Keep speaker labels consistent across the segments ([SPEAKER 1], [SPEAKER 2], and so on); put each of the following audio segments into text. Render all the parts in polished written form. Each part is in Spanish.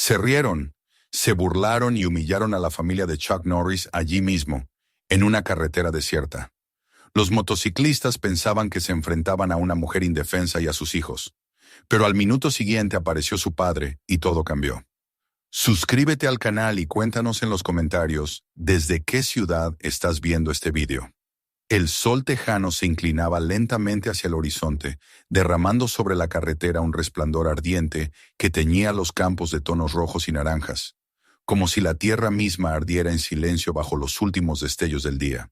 [SPEAKER 1] Se rieron, se burlaron y humillaron a la familia de Chuck Norris allí mismo, en una carretera desierta. Los motociclistas pensaban que se enfrentaban a una mujer indefensa y a sus hijos. Pero al minuto siguiente apareció su padre y todo cambió. Suscríbete al canal y cuéntanos en los comentarios desde qué ciudad estás viendo este video. El sol tejano se inclinaba lentamente hacia el horizonte, derramando sobre la carretera un resplandor ardiente que teñía los campos de tonos rojos y naranjas, como si la tierra misma ardiera en silencio bajo los últimos destellos del día.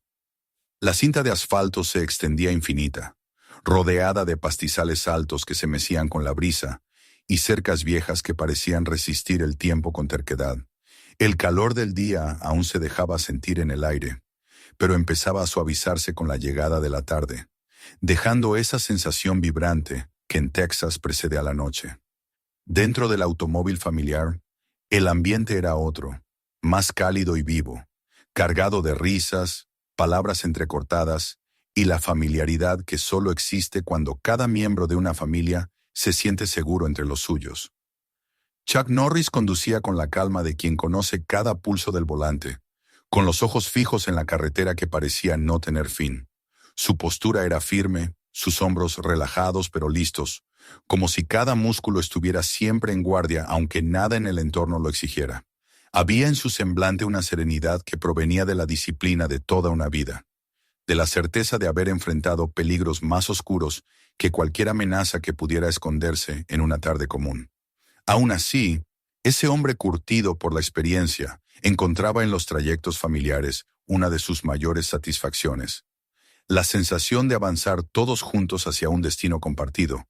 [SPEAKER 1] La cinta de asfalto se extendía infinita, rodeada de pastizales altos que se mecían con la brisa y cercas viejas que parecían resistir el tiempo con terquedad. El calor del día aún se dejaba sentir en el aire, pero empezaba a suavizarse con la llegada de la tarde, dejando esa sensación vibrante que en Texas precede a la noche. Dentro del automóvil familiar, el ambiente era otro, más cálido y vivo, cargado de risas, palabras entrecortadas y la familiaridad que solo existe cuando cada miembro de una familia se siente seguro entre los suyos. Chuck Norris conducía con la calma de quien conoce cada pulso del volante, con los ojos fijos en la carretera que parecía no tener fin. Su postura era firme, sus hombros relajados pero listos, como si cada músculo estuviera siempre en guardia aunque nada en el entorno lo exigiera. Había en su semblante una serenidad que provenía de la disciplina de toda una vida, de la certeza de haber enfrentado peligros más oscuros que cualquier amenaza que pudiera esconderse en una tarde común. Aún así, ese hombre curtido por la experiencia encontraba en los trayectos familiares una de sus mayores satisfacciones, la sensación de avanzar todos juntos hacia un destino compartido,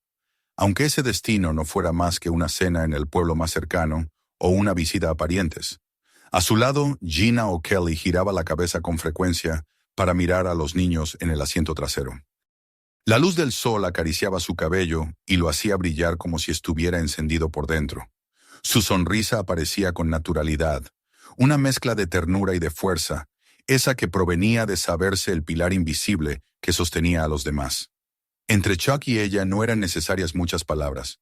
[SPEAKER 1] aunque ese destino no fuera más que una cena en el pueblo más cercano o una visita a parientes. A su lado, Gina O'Kelly giraba la cabeza con frecuencia para mirar a los niños en el asiento trasero. La luz del sol acariciaba su cabello y lo hacía brillar como si estuviera encendido por dentro. Su sonrisa aparecía con naturalidad, una mezcla de ternura y de fuerza, esa que provenía de saberse el pilar invisible que sostenía a los demás. Entre Chuck y ella no eran necesarias muchas palabras.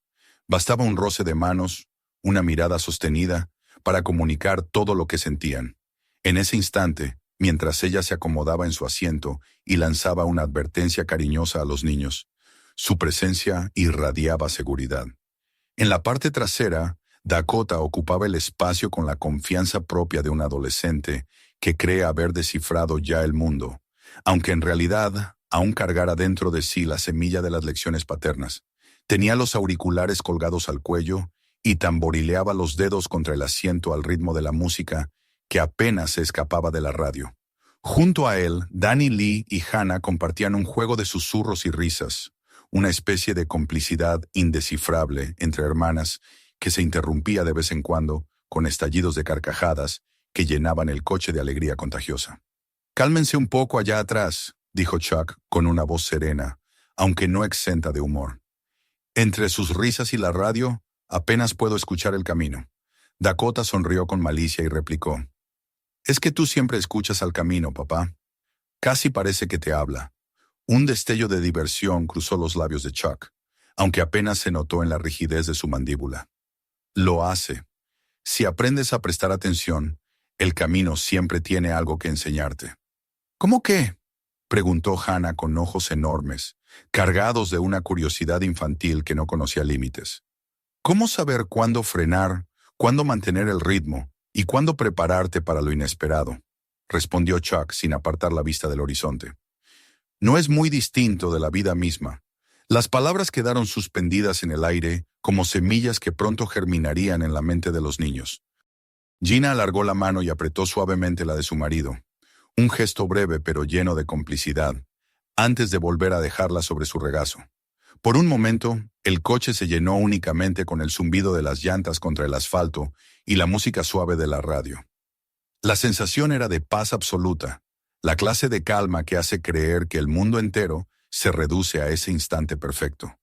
[SPEAKER 1] Bastaba un roce de manos, una mirada sostenida, para comunicar todo lo que sentían. En ese instante, mientras ella se acomodaba en su asiento y lanzaba una advertencia cariñosa a los niños, su presencia irradiaba seguridad. En la parte trasera, Dakota ocupaba el espacio con la confianza propia de un adolescente que cree haber descifrado ya el mundo, aunque en realidad aún cargara dentro de sí la semilla de las lecciones paternas. Tenía los auriculares colgados al cuello y tamborileaba los dedos contra el asiento al ritmo de la música que apenas se escapaba de la radio. Junto a él, Danny Lee y Hannah compartían un juego de susurros y risas, una especie de complicidad indescifrable entre hermanas que se interrumpía de vez en cuando con estallidos de carcajadas que llenaban el coche de alegría contagiosa. «Cálmense un poco allá atrás», dijo Chuck con una voz serena, aunque no exenta de humor. Entre sus risas y la radio, apenas puedo escuchar el camino. Dakota sonrió con malicia y replicó: «Es que tú siempre escuchas al camino, papá». Casi parece que te habla. Un destello de diversión cruzó los labios de Chuck, aunque apenas se notó en la rigidez de su mandíbula. Lo hace. Si aprendes a prestar atención, el camino siempre tiene algo que enseñarte. ¿Cómo qué?, preguntó Hannah con ojos enormes, cargados de una curiosidad infantil que no conocía límites. ¿Cómo saber cuándo frenar, cuándo mantener el ritmo y cuándo prepararte para lo inesperado?, respondió Chuck sin apartar la vista del horizonte. No es muy distinto de la vida misma. Las palabras quedaron suspendidas en el aire como semillas que pronto germinarían en la mente de los niños. Gina alargó la mano y apretó suavemente la de su marido, un gesto breve pero lleno de complicidad, antes de volver a dejarla sobre su regazo. Por un momento, el coche se llenó únicamente con el zumbido de las llantas contra el asfalto y la música suave de la radio. La sensación era de paz absoluta, la clase de calma que hace creer que el mundo entero se reduce a ese instante perfecto.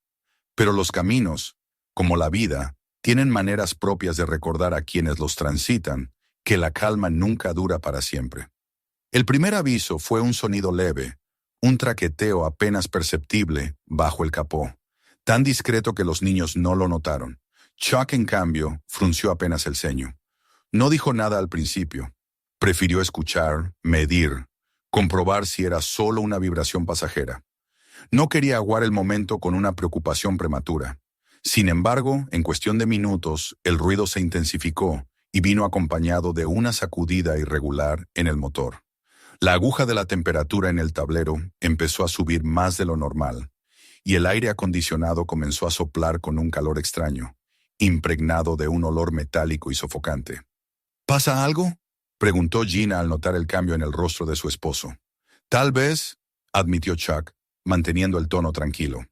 [SPEAKER 1] Pero los caminos, como la vida, tienen maneras propias de recordar a quienes los transitan que la calma nunca dura para siempre. El primer aviso fue un sonido leve, un traqueteo apenas perceptible bajo el capó, tan discreto que los niños no lo notaron. Chuck, en cambio, frunció apenas el ceño. No dijo nada al principio. Prefirió escuchar, medir, comprobar si era solo una vibración pasajera. No quería aguar el momento con una preocupación prematura. Sin embargo, en cuestión de minutos, el ruido se intensificó y vino acompañado de una sacudida irregular en el motor. La aguja de la temperatura en el tablero empezó a subir más de lo normal, y el aire acondicionado comenzó a soplar con un calor extraño, impregnado de un olor metálico y sofocante. ¿Pasa algo?, preguntó Gina al notar el cambio en el rostro de su esposo. Tal vez, admitió Chuck, manteniendo el tono tranquilo.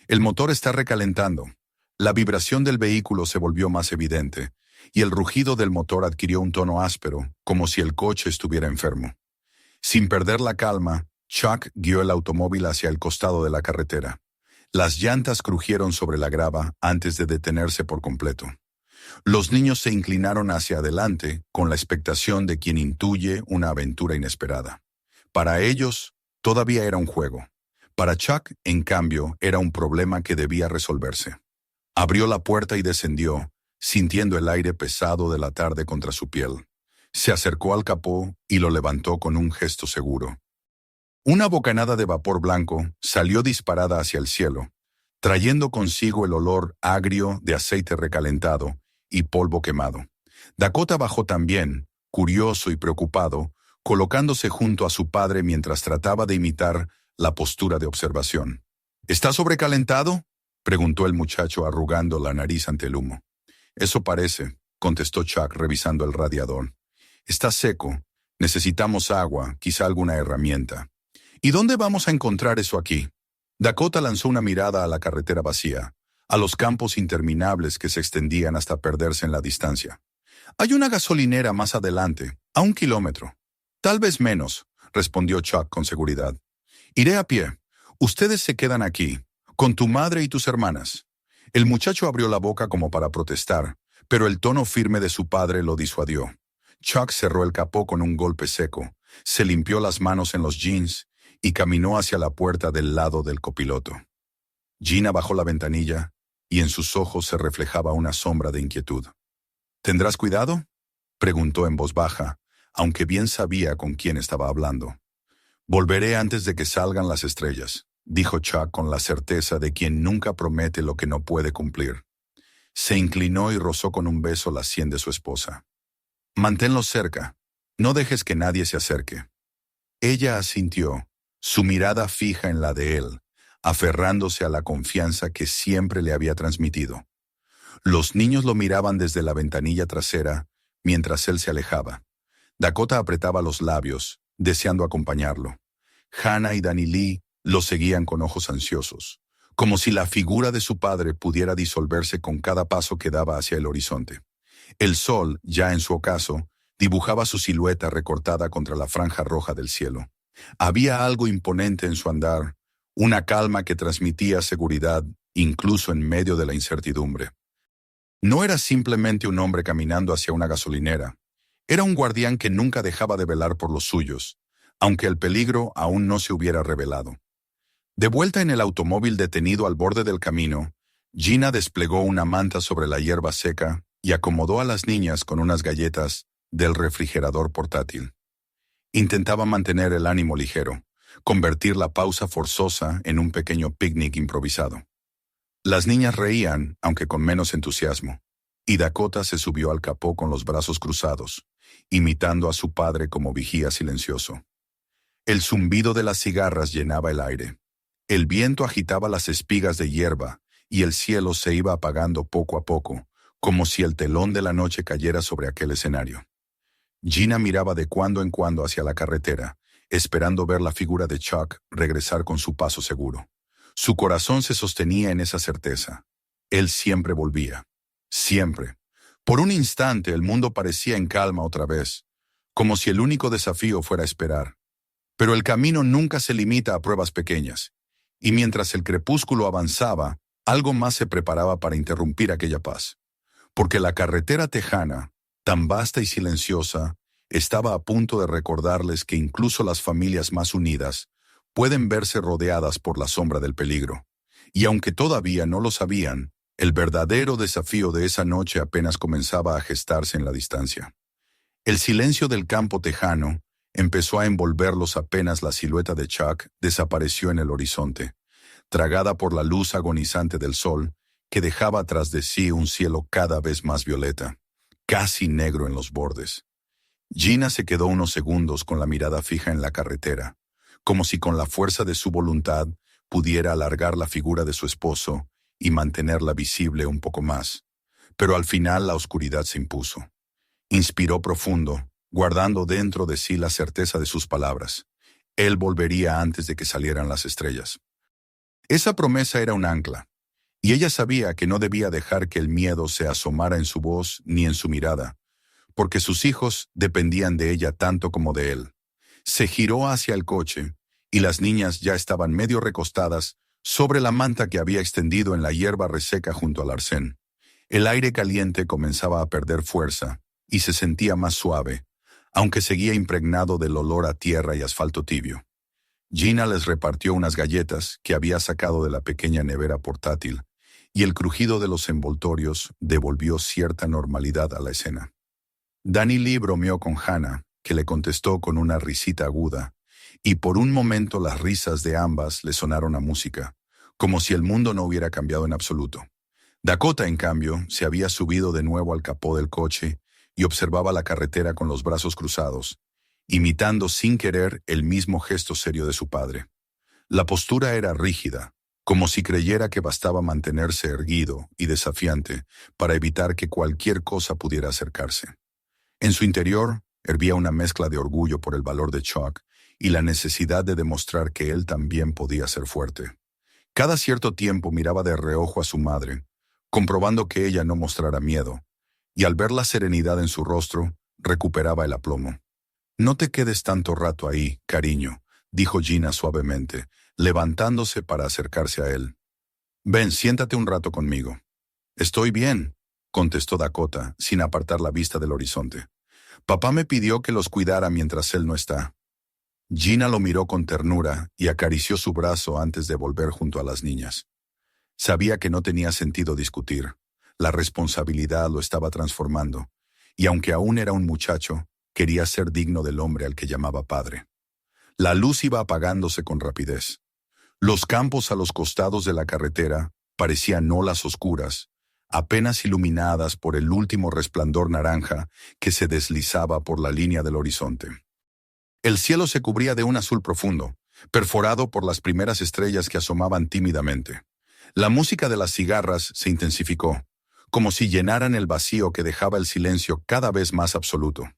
[SPEAKER 1] El motor está recalentando. La vibración del vehículo se volvió más evidente, y el rugido del motor adquirió un tono áspero, como si el coche estuviera enfermo. Sin perder la calma, Chuck guió el automóvil hacia el costado de la carretera. Las llantas crujieron sobre la grava antes de detenerse por completo. Los niños se inclinaron hacia adelante con la expectación de quien intuye una aventura inesperada. Para ellos, todavía era un juego. Para Chuck, en cambio, era un problema que debía resolverse. Abrió la puerta y descendió, sintiendo el aire pesado de la tarde contra su piel. Se acercó al capó y lo levantó con un gesto seguro. Una bocanada de vapor blanco salió disparada hacia el cielo, trayendo consigo el olor agrio de aceite recalentado y polvo quemado. Dakota bajó también, curioso y preocupado, colocándose junto a su padre mientras trataba de imitar la postura de observación. ¿Está sobrecalentado?, preguntó el muchacho arrugando la nariz ante el humo. Eso parece, contestó Chuck revisando el radiador. Está seco. Necesitamos agua, quizá alguna herramienta. ¿Y dónde vamos a encontrar eso aquí? Dakota lanzó una mirada a la carretera vacía, a los campos interminables que se extendían hasta perderse en la distancia. Hay una gasolinera más adelante, a 1 kilómetro. Tal vez menos, respondió Chuck con seguridad. Iré a pie. Ustedes se quedan aquí, con tu madre y tus hermanas. El muchacho abrió la boca como para protestar, pero el tono firme de su padre lo disuadió. Chuck cerró el capó con un golpe seco, se limpió las manos en los jeans y caminó hacia la puerta del lado del copiloto. Gina bajó la ventanilla y en sus ojos se reflejaba una sombra de inquietud. ¿Tendrás cuidado?, preguntó en voz baja, aunque bien sabía con quién estaba hablando. Volveré antes de que salgan las estrellas, dijo Chuck con la certeza de quien nunca promete lo que no puede cumplir. Se inclinó y rozó con un beso la sien de su esposa. Manténlos cerca. No dejes que nadie se acerque. Ella asintió, su mirada fija en la de él, aferrándose a la confianza que siempre le había transmitido. Los niños lo miraban desde la ventanilla trasera mientras él se alejaba. Dakota apretaba los labios, deseando acompañarlo. Hannah y Danny Lee lo seguían con ojos ansiosos, como si la figura de su padre pudiera disolverse con cada paso que daba hacia el horizonte. El sol, ya en su ocaso, dibujaba su silueta recortada contra la franja roja del cielo. Había algo imponente en su andar, una calma que transmitía seguridad incluso en medio de la incertidumbre. No era simplemente un hombre caminando hacia una gasolinera. Era un guardián que nunca dejaba de velar por los suyos, aunque el peligro aún no se hubiera revelado. De vuelta en el automóvil detenido al borde del camino, Gina desplegó una manta sobre la hierba seca y acomodó a las niñas con unas galletas del refrigerador portátil. Intentaba mantener el ánimo ligero, convertir la pausa forzosa en un pequeño picnic improvisado. Las niñas reían, aunque con menos entusiasmo, y Dakota se subió al capó con los brazos cruzados, imitando a su padre como vigía silencioso. El zumbido de las cigarras llenaba el aire. El viento agitaba las espigas de hierba y el cielo se iba apagando poco a poco, como si el telón de la noche cayera sobre aquel escenario. Gina miraba de cuando en cuando hacia la carretera, esperando ver la figura de Chuck regresar con su paso seguro. Su corazón se sostenía en esa certeza. Él siempre volvía. Siempre. Por un instante el mundo parecía en calma otra vez, como si el único desafío fuera esperar. Pero el camino nunca se limita a pruebas pequeñas, y mientras el crepúsculo avanzaba, algo más se preparaba para interrumpir aquella paz. Porque la carretera tejana, tan vasta y silenciosa, estaba a punto de recordarles que incluso las familias más unidas pueden verse rodeadas por la sombra del peligro. Y aunque todavía no lo sabían, El verdadero desafío de esa noche apenas comenzaba a gestarse en la distancia. El silencio del campo tejano empezó a envolverlos apenas la silueta de Chuck desapareció en el horizonte, tragada por la luz agonizante del sol que dejaba tras de sí un cielo cada vez más violeta, casi negro en los bordes. Gina se quedó unos segundos con la mirada fija en la carretera, como si con la fuerza de su voluntad pudiera alargar la figura de su esposo y mantenerla visible un poco más. Pero al final la oscuridad se impuso. Inspiró profundo, guardando dentro de sí la certeza de sus palabras. Él volvería antes de que salieran las estrellas. Esa promesa era un ancla, y ella sabía que no debía dejar que el miedo se asomara en su voz ni en su mirada, porque sus hijos dependían de ella tanto como de él. Se giró hacia el coche, y las niñas ya estaban medio recostadas sobre la manta que había extendido en la hierba reseca junto al arcén. El aire caliente comenzaba a perder fuerza, y se sentía más suave, aunque seguía impregnado del olor a tierra y asfalto tibio. Gina les repartió unas galletas que había sacado de la pequeña nevera portátil, y el crujido de los envoltorios devolvió cierta normalidad a la escena. Danny Lee bromeó con Hannah, que le contestó con una risita aguda, y por un momento las risas de ambas le sonaron a música, como si el mundo no hubiera cambiado en absoluto. Dakota, en cambio, se había subido de nuevo al capó del coche y observaba la carretera con los brazos cruzados, imitando sin querer el mismo gesto serio de su padre. La postura era rígida, como si creyera que bastaba mantenerse erguido y desafiante para evitar que cualquier cosa pudiera acercarse. En su interior hervía una mezcla de orgullo por el valor de Chuck y la necesidad de demostrar que él también podía ser fuerte. Cada cierto tiempo miraba de reojo a su madre, comprobando que ella no mostrara miedo, y al ver la serenidad en su rostro, recuperaba el aplomo. «No te quedes tanto rato ahí, cariño», dijo Gina suavemente, levantándose para acercarse a él. «Ven, siéntate un rato conmigo». «Estoy bien», contestó Dakota, sin apartar la vista del horizonte. «Papá me pidió que los cuidara mientras él no está». Gina lo miró con ternura y acarició su brazo antes de volver junto a las niñas. Sabía que no tenía sentido discutir. La responsabilidad lo estaba transformando, y aunque aún era un muchacho, quería ser digno del hombre al que llamaba padre. La luz iba apagándose con rapidez. Los campos a los costados de la carretera parecían olas oscuras, apenas iluminadas por el último resplandor naranja que se deslizaba por la línea del horizonte. El cielo se cubría de un azul profundo, perforado por las primeras estrellas que asomaban tímidamente. La música de las cigarras se intensificó, como si llenaran el vacío que dejaba el silencio cada vez más absoluto.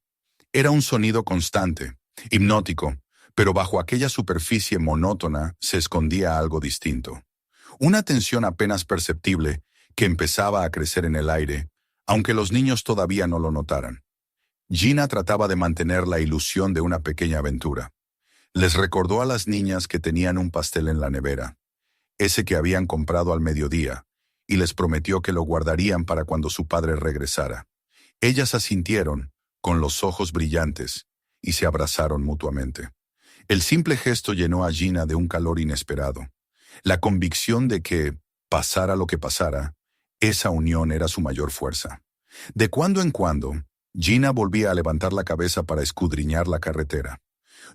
[SPEAKER 1] Era un sonido constante, hipnótico, pero bajo aquella superficie monótona se escondía algo distinto. Una tensión apenas perceptible que empezaba a crecer en el aire, aunque los niños todavía no lo notaran. Gina trataba de mantener la ilusión de una pequeña aventura. Les recordó a las niñas que tenían un pastel en la nevera, ese que habían comprado al mediodía, y les prometió que lo guardarían para cuando su padre regresara. Ellas asintieron, con los ojos brillantes, y se abrazaron mutuamente. El simple gesto llenó a Gina de un calor inesperado. La convicción de que, pasara lo que pasara, esa unión era su mayor fuerza. De cuando en cuando, Gina volvía a levantar la cabeza para escudriñar la carretera.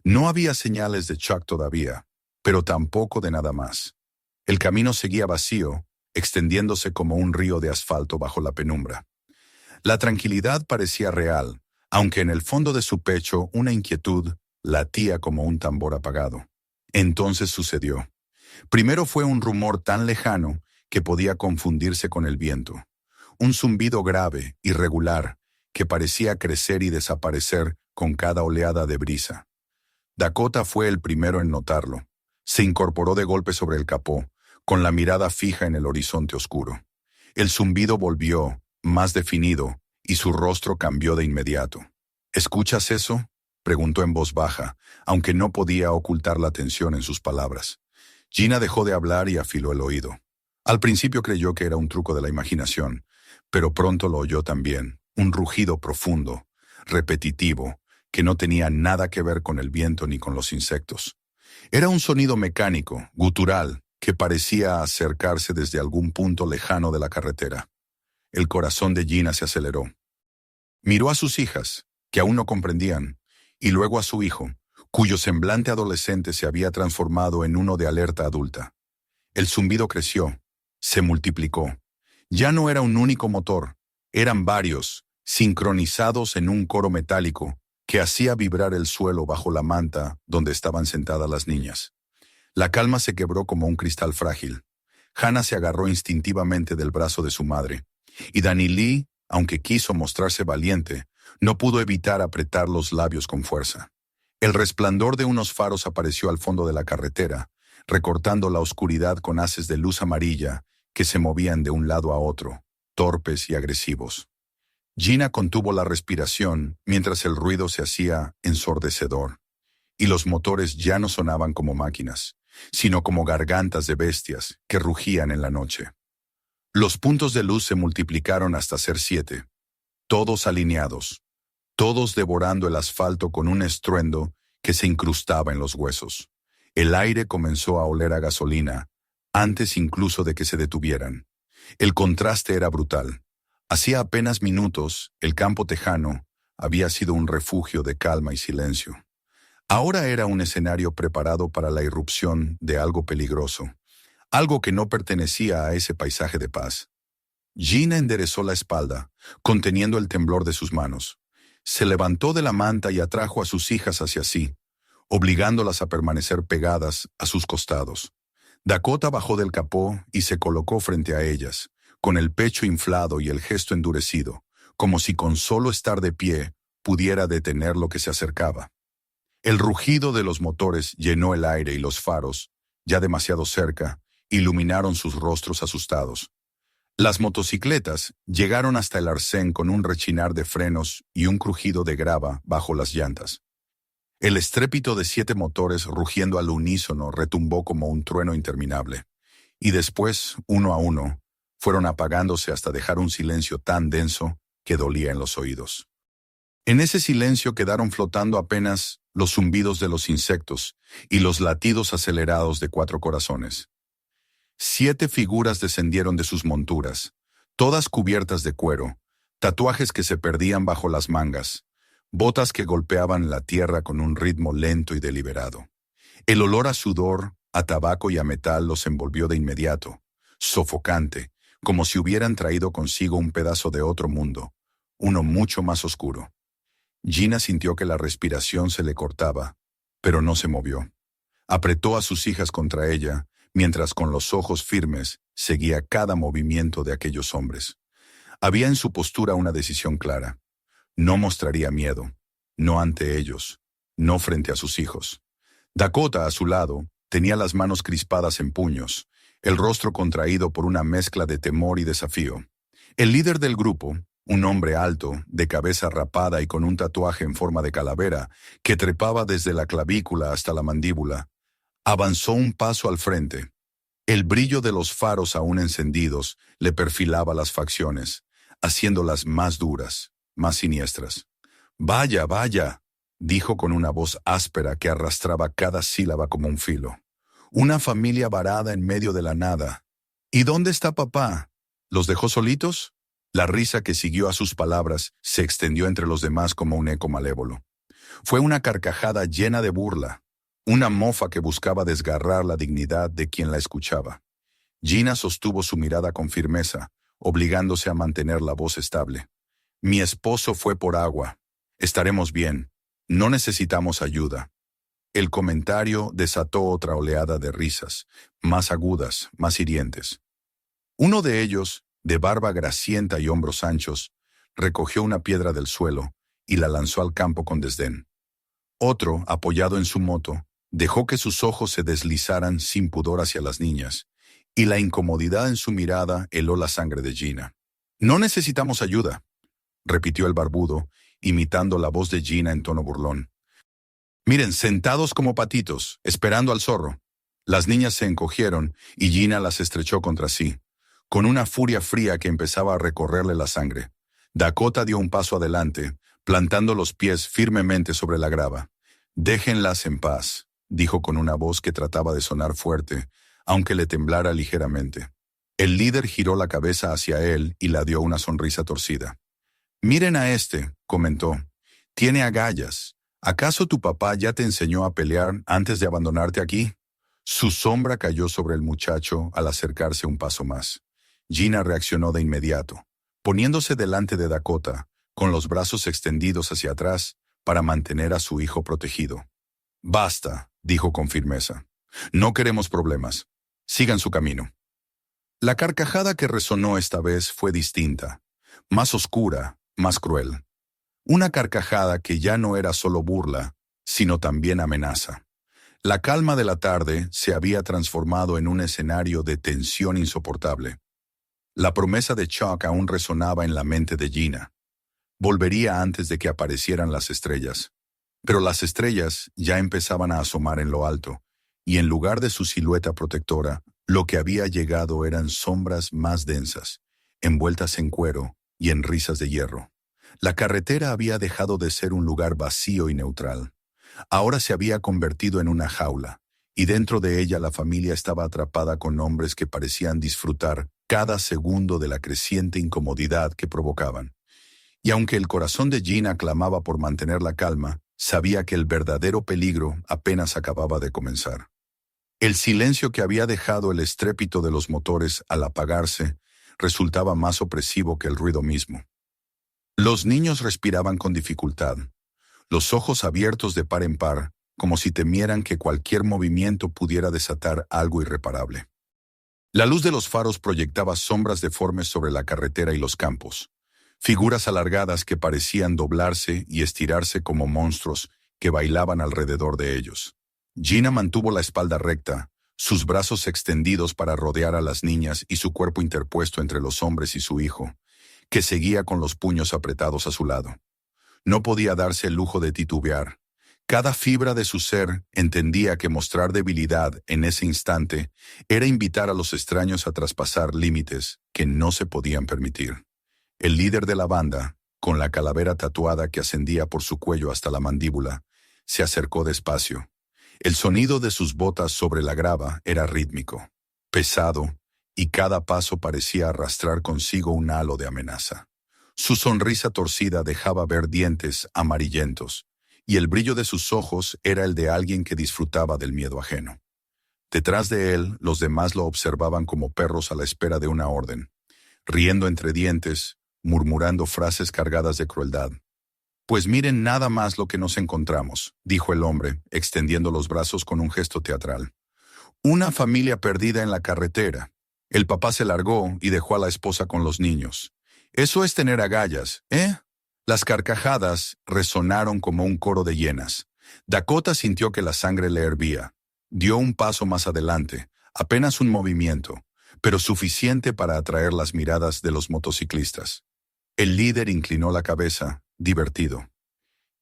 [SPEAKER 1] No había señales de Chuck todavía, pero tampoco de nada más. El camino seguía vacío, extendiéndose como un río de asfalto bajo la penumbra. La tranquilidad parecía real, aunque en el fondo de su pecho una inquietud latía como un tambor apagado. Entonces sucedió. Primero fue un rumor tan lejano que podía confundirse con el viento. Un zumbido grave, irregular, que parecía crecer y desaparecer con cada oleada de brisa. Dakota fue el primero en notarlo. Se incorporó de golpe sobre el capó, con la mirada fija en el horizonte oscuro. El zumbido volvió, más definido, y su rostro cambió de inmediato. «¿Escuchas eso?», preguntó en voz baja, aunque no podía ocultar la tensión en sus palabras. Gina dejó de hablar y afiló el oído. Al principio creyó que era un truco de la imaginación, pero pronto lo oyó también, un rugido profundo, repetitivo, que no tenía nada que ver con el viento ni con los insectos. Era un sonido mecánico, gutural, que parecía acercarse desde algún punto lejano de la carretera. El corazón de Gina se aceleró. Miró a sus hijas, que aún no comprendían, y luego a su hijo, cuyo semblante adolescente se había transformado en uno de alerta adulta. El zumbido creció, se multiplicó. Ya no era un único motor, eran varios, sincronizados en un coro metálico que hacía vibrar el suelo bajo la manta donde estaban sentadas las niñas. La calma se quebró como un cristal frágil. Hannah se agarró instintivamente del brazo de su madre, y Danny Lee, aunque quiso mostrarse valiente, no pudo evitar apretar los labios con fuerza. El resplandor de unos faros apareció al fondo de la carretera, recortando la oscuridad con haces de luz amarilla que se movían de un lado a otro, torpes y agresivos. Gina contuvo la respiración mientras el ruido se hacía ensordecedor, y los motores ya no sonaban como máquinas, sino como gargantas de bestias que rugían en la noche. Los puntos de luz se multiplicaron hasta ser 7, todos alineados, todos devorando el asfalto con un estruendo que se incrustaba en los huesos. El aire comenzó a oler a gasolina, antes incluso de que se detuvieran. El contraste era brutal. Hacía apenas minutos, el campo tejano había sido un refugio de calma y silencio. Ahora era un escenario preparado para la irrupción de algo peligroso, algo que no pertenecía a ese paisaje de paz. Gina enderezó la espalda, conteniendo el temblor de sus manos. Se levantó de la manta y atrajo a sus hijas hacia sí, obligándolas a permanecer pegadas a sus costados. Dakota bajó del capó y se colocó frente a ellas, con el pecho inflado y el gesto endurecido, como si con solo estar de pie pudiera detener lo que se acercaba. El rugido de los motores llenó el aire y los faros, ya demasiado cerca, iluminaron sus rostros asustados. Las motocicletas llegaron hasta el arcén con un rechinar de frenos y un crujido de grava bajo las llantas. El estrépito de 7 motores rugiendo al unísono retumbó como un trueno interminable, y después, uno a uno, fueron apagándose hasta dejar un silencio tan denso que dolía en los oídos. En ese silencio quedaron flotando apenas los zumbidos de los insectos y los latidos acelerados de 4 corazones. 7 figuras descendieron de sus monturas, todas cubiertas de cuero, tatuajes que se perdían bajo las mangas, botas que golpeaban la tierra con un ritmo lento y deliberado. El olor a sudor, a tabaco y a metal los envolvió de inmediato, sofocante, como si hubieran traído consigo un pedazo de otro mundo, uno mucho más oscuro. Gina sintió que la respiración se le cortaba, pero no se movió. Apretó a sus hijas contra ella, mientras con los ojos firmes seguía cada movimiento de aquellos hombres. Había en su postura una decisión clara. No mostraría miedo, no ante ellos, no frente a sus hijos. Dakota, a su lado, tenía las manos crispadas en puños, el rostro contraído por una mezcla de temor y desafío. El líder del grupo, un hombre alto, de cabeza rapada y con un tatuaje en forma de calavera, que trepaba desde la clavícula hasta la mandíbula, avanzó un paso al frente. El brillo de los faros aún encendidos le perfilaba las facciones, haciéndolas más duras, más siniestras. «Vaya, vaya», dijo con una voz áspera que arrastraba cada sílaba como un filo. «Una familia varada en medio de la nada. ¿Y dónde está papá? ¿Los dejó solitos?» La risa que siguió a sus palabras se extendió entre los demás como un eco malévolo. Fue una carcajada llena de burla, una mofa que buscaba desgarrar la dignidad de quien la escuchaba. Gina sostuvo su mirada con firmeza, obligándose a mantener la voz estable. «Mi esposo fue por agua. Estaremos bien. No necesitamos ayuda». El comentario desató otra oleada de risas, más agudas, más hirientes. Uno de ellos, de barba grasienta y hombros anchos, recogió una piedra del suelo y la lanzó al campo con desdén. Otro, apoyado en su moto, dejó que sus ojos se deslizaran sin pudor hacia las niñas, y la incomodidad en su mirada heló la sangre de Gina. «No necesitamos ayuda», repitió el barbudo, imitando la voz de Gina en tono burlón. «Miren, sentados como patitos, esperando al zorro». Las niñas se encogieron y Gina las estrechó contra sí, con una furia fría que empezaba a recorrerle la sangre. Dakota dio un paso adelante, plantando los pies firmemente sobre la grava. «Déjenlas en paz», dijo con una voz que trataba de sonar fuerte, aunque le temblara ligeramente. El líder giró la cabeza hacia él y le dio una sonrisa torcida. «Miren a este», comentó. «Tiene agallas. ¿Acaso tu papá ya te enseñó a pelear antes de abandonarte aquí?» Su sombra cayó sobre el muchacho al acercarse un paso más. Gina reaccionó de inmediato, poniéndose delante de Dakota, con los brazos extendidos hacia atrás, para mantener a su hijo protegido. «Basta», dijo con firmeza. «No queremos problemas. Sigan su camino». La carcajada que resonó esta vez fue distinta, más oscura, más cruel. Una carcajada que ya no era solo burla, sino también amenaza. La calma de la tarde se había transformado en un escenario de tensión insoportable. La promesa de Chuck aún resonaba en la mente de Gina. Volvería antes de que aparecieran las estrellas. Pero las estrellas ya empezaban a asomar en lo alto, y en lugar de su silueta protectora, lo que había llegado eran sombras más densas, envueltas en cuero y en risas de hierro. La carretera había dejado de ser un lugar vacío y neutral. Ahora se había convertido en una jaula, y dentro de ella la familia estaba atrapada con hombres que parecían disfrutar cada segundo de la creciente incomodidad que provocaban. Y aunque el corazón de Gina clamaba por mantener la calma, sabía que el verdadero peligro apenas acababa de comenzar. El silencio que había dejado el estrépito de los motores al apagarse resultaba más opresivo que el ruido mismo. Los niños respiraban con dificultad, los ojos abiertos de par en par, como si temieran que cualquier movimiento pudiera desatar algo irreparable. La luz de los faros proyectaba sombras deformes sobre la carretera y los campos, figuras alargadas que parecían doblarse y estirarse como monstruos que bailaban alrededor de ellos. Gina mantuvo la espalda recta, sus brazos extendidos para rodear a las niñas y su cuerpo interpuesto entre los hombres y su hijo, que seguía con los puños apretados a su lado. No podía darse el lujo de titubear. Cada fibra de su ser entendía que mostrar debilidad en ese instante era invitar a los extraños a traspasar límites que no se podían permitir. El líder de la banda, con la calavera tatuada que ascendía por su cuello hasta la mandíbula, se acercó despacio. El sonido de sus botas sobre la grava era rítmico, pesado, y cada paso parecía arrastrar consigo un halo de amenaza. Su sonrisa torcida dejaba ver dientes amarillentos, y el brillo de sus ojos era el de alguien que disfrutaba del miedo ajeno. Detrás de él, los demás lo observaban como perros a la espera de una orden, riendo entre dientes, murmurando frases cargadas de crueldad. «Pues miren nada más lo que nos encontramos», dijo el hombre, extendiendo los brazos con un gesto teatral. «Una familia perdida en la carretera. El papá se largó y dejó a la esposa con los niños. Eso es tener agallas, ¿eh?» Las carcajadas resonaron como un coro de hienas. Dakota sintió que la sangre le hervía. Dio un paso más adelante, apenas un movimiento, pero suficiente para atraer las miradas de los motociclistas. El líder inclinó la cabeza, divertido.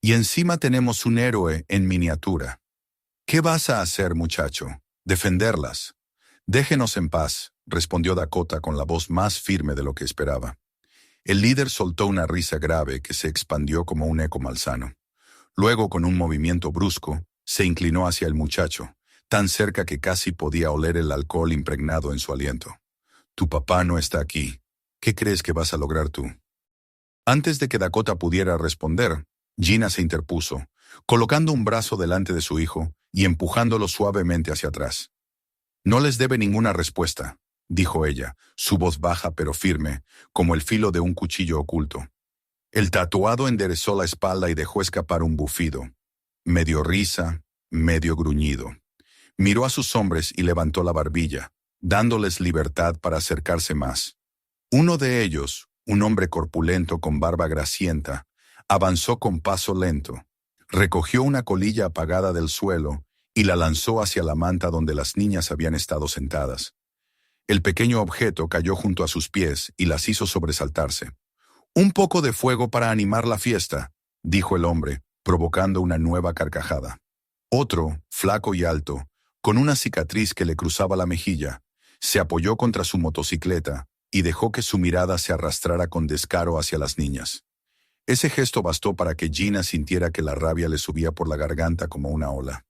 [SPEAKER 1] «Y encima tenemos un héroe en miniatura. ¿Qué vas a hacer, muchacho? ¿Defenderlas?» «Déjenos en paz», respondió Dakota con la voz más firme de lo que esperaba. El líder soltó una risa grave que se expandió como un eco malsano. Luego, con un movimiento brusco, se inclinó hacia el muchacho, tan cerca que casi podía oler el alcohol impregnado en su aliento. «Tu papá no está aquí. ¿Qué crees que vas a lograr tú?» Antes de que Dakota pudiera responder, Gina se interpuso, colocando un brazo delante de su hijo y empujándolo suavemente hacia atrás. «No les debe ninguna respuesta», dijo ella, su voz baja pero firme, como el filo de un cuchillo oculto. El tatuado enderezó la espalda y dejó escapar un bufido, medio risa, medio gruñido. Miró a sus hombres y levantó la barbilla, dándoles libertad para acercarse más. Uno de ellos, un hombre corpulento con barba grasienta, avanzó con paso lento, recogió una colilla apagada del suelo y la lanzó hacia la manta donde las niñas habían estado sentadas. El pequeño objeto cayó junto a sus pies y las hizo sobresaltarse. «Un poco de fuego para animar la fiesta», dijo el hombre, provocando una nueva carcajada. Otro, flaco y alto, con una cicatriz que le cruzaba la mejilla, se apoyó contra su motocicleta y dejó que su mirada se arrastrara con descaro hacia las niñas. Ese gesto bastó para que Gina sintiera que la rabia le subía por la garganta como una ola.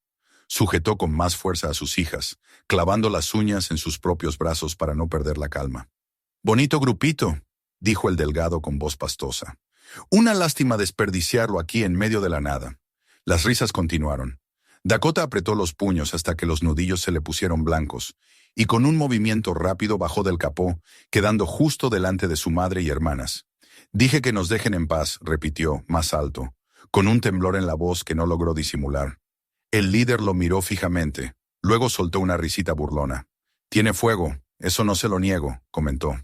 [SPEAKER 1] Sujetó con más fuerza a sus hijas, clavando las uñas en sus propios brazos para no perder la calma. «Bonito grupito», dijo el delgado con voz pastosa. «Una lástima desperdiciarlo aquí en medio de la nada». Las risas continuaron. Dakota apretó los puños hasta que los nudillos se le pusieron blancos, y con un movimiento rápido bajó del capó, quedando justo delante de su madre y hermanas. «Dije que nos dejen en paz», repitió, más alto, con un temblor en la voz que no logró disimular. El líder lo miró fijamente, luego soltó una risita burlona. «Tiene fuego, eso no se lo niego», comentó.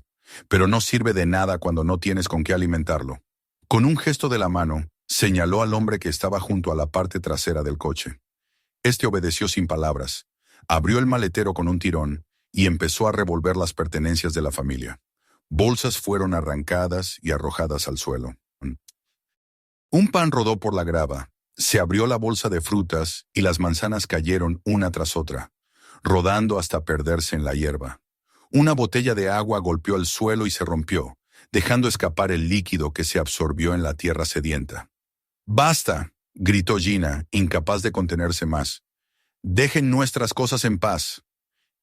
[SPEAKER 1] «Pero no sirve de nada cuando no tienes con qué alimentarlo». Con un gesto de la mano, señaló al hombre que estaba junto a la parte trasera del coche. Este obedeció sin palabras, abrió el maletero con un tirón y empezó a revolver las pertenencias de la familia. Bolsas fueron arrancadas y arrojadas al suelo. Un pan rodó por la grava, se abrió la bolsa de frutas y las manzanas cayeron una tras otra, rodando hasta perderse en la hierba. Una botella de agua golpeó el suelo y se rompió, dejando escapar el líquido que se absorbió en la tierra sedienta. «¡Basta!», gritó Gina, incapaz de contenerse más. «Dejen nuestras cosas en paz».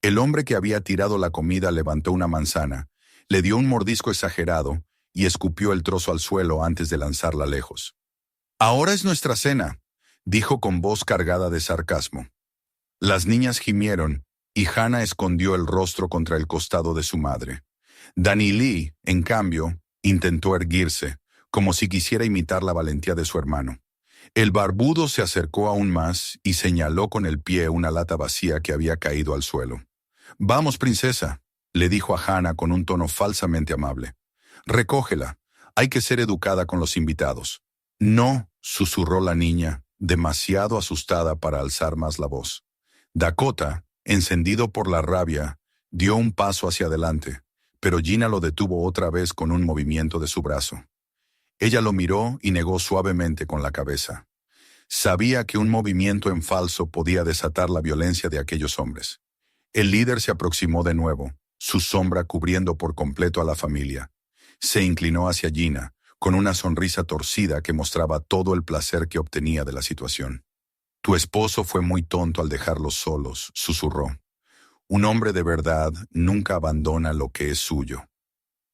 [SPEAKER 1] El hombre que había tirado la comida levantó una manzana, le dio un mordisco exagerado y escupió el trozo al suelo antes de lanzarla lejos. «Ahora es nuestra cena», dijo con voz cargada de sarcasmo. Las niñas gimieron y Hannah escondió el rostro contra el costado de su madre. Danny Lee, en cambio, intentó erguirse, como si quisiera imitar la valentía de su hermano. El barbudo se acercó aún más y señaló con el pie una lata vacía que había caído al suelo. «Vamos, princesa», le dijo a Hannah con un tono falsamente amable. «Recógela. Hay que ser educada con los invitados». «No», susurró la niña, demasiado asustada para alzar más la voz. Dakota, encendido por la rabia, dio un paso hacia adelante, pero Gina lo detuvo otra vez con un movimiento de su brazo. Ella lo miró y negó suavemente con la cabeza. Sabía que un movimiento en falso podía desatar la violencia de aquellos hombres. El líder se aproximó de nuevo, su sombra cubriendo por completo a la familia. Se inclinó hacia Gina, con una sonrisa torcida que mostraba todo el placer que obtenía de la situación. «Tu esposo fue muy tonto al dejarlos solos», susurró. «Un hombre de verdad nunca abandona lo que es suyo».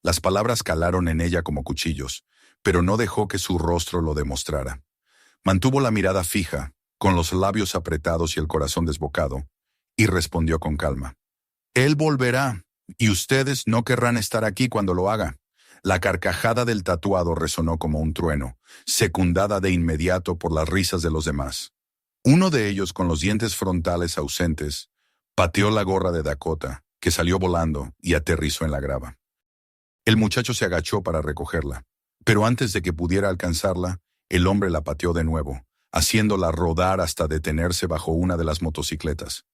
[SPEAKER 1] Las palabras calaron en ella como cuchillos, pero no dejó que su rostro lo demostrara. Mantuvo la mirada fija, con los labios apretados y el corazón desbocado, y respondió con calma. «Él volverá, y ustedes no querrán estar aquí cuando lo haga». La carcajada del tatuado resonó como un trueno, secundada de inmediato por las risas de los demás. Uno de ellos, con los dientes frontales ausentes, pateó la gorra de Dakota, que salió volando y aterrizó en la grava. El muchacho se agachó para recogerla, pero antes de que pudiera alcanzarla, el hombre la pateó de nuevo, haciéndola rodar hasta detenerse bajo una de las motocicletas.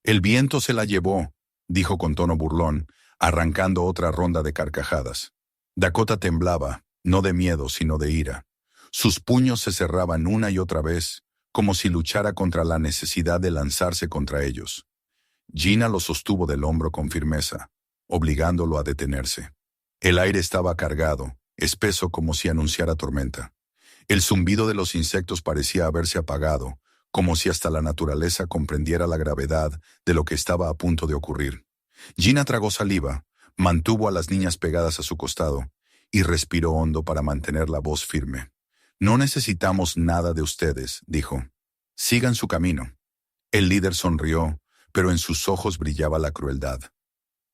[SPEAKER 1] «El viento se la llevó», dijo con tono burlón, arrancando otra ronda de carcajadas. Dakota temblaba, no de miedo, sino de ira. Sus puños se cerraban una y otra vez, como si luchara contra la necesidad de lanzarse contra ellos. Gina lo sostuvo del hombro con firmeza, obligándolo a detenerse. El aire estaba cargado, espeso como si anunciara tormenta. El zumbido de los insectos parecía haberse apagado, como si hasta la naturaleza comprendiera la gravedad de lo que estaba a punto de ocurrir. Gina tragó saliva, mantuvo a las niñas pegadas a su costado y respiró hondo para mantener la voz firme. «No necesitamos nada de ustedes», dijo. «Sigan su camino». El líder sonrió, pero en sus ojos brillaba la crueldad.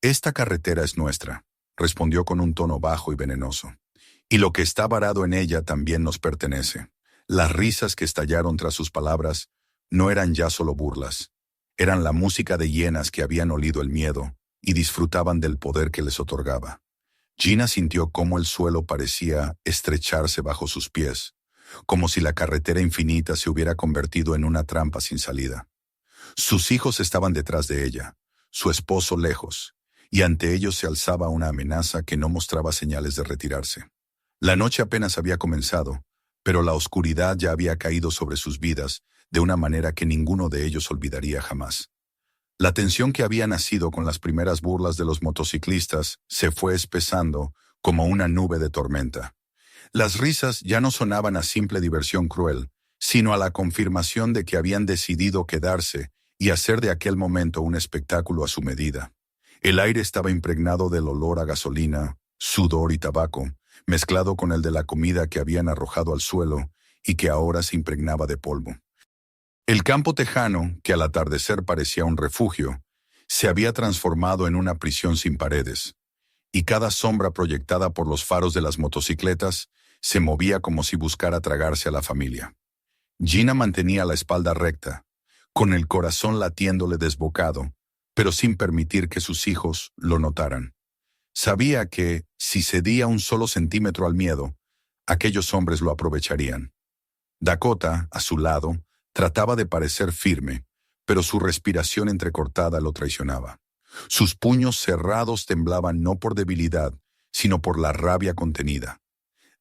[SPEAKER 1] «Esta carretera es nuestra», respondió con un tono bajo y venenoso. «Y lo que está varado en ella también nos pertenece». Las risas que estallaron tras sus palabras no eran ya solo burlas. Eran la música de hienas que habían olido el miedo y disfrutaban del poder que les otorgaba. Gina sintió cómo el suelo parecía estrecharse bajo sus pies, como si la carretera infinita se hubiera convertido en una trampa sin salida. Sus hijos estaban detrás de ella, su esposo lejos, y ante ellos se alzaba una amenaza que no mostraba señales de retirarse. La noche apenas había comenzado, pero la oscuridad ya había caído sobre sus vidas de una manera que ninguno de ellos olvidaría jamás. La tensión que había nacido con las primeras burlas de los motociclistas se fue espesando como una nube de tormenta. Las risas ya no sonaban a simple diversión cruel, sino a la confirmación de que habían decidido quedarse y hacer de aquel momento un espectáculo a su medida. El aire estaba impregnado del olor a gasolina, sudor y tabaco, mezclado con el de la comida que habían arrojado al suelo y que ahora se impregnaba de polvo. El campo tejano, que al atardecer parecía un refugio, se había transformado en una prisión sin paredes, y cada sombra proyectada por los faros de las motocicletas se movía como si buscara tragarse a la familia. Gina mantenía la espalda recta, con el corazón latiéndole desbocado, pero sin permitir que sus hijos lo notaran. Sabía que, si cedía un solo centímetro al miedo, aquellos hombres lo aprovecharían. Dakota, a su lado, trataba de parecer firme, pero su respiración entrecortada lo traicionaba. Sus puños cerrados temblaban no por debilidad, sino por la rabia contenida.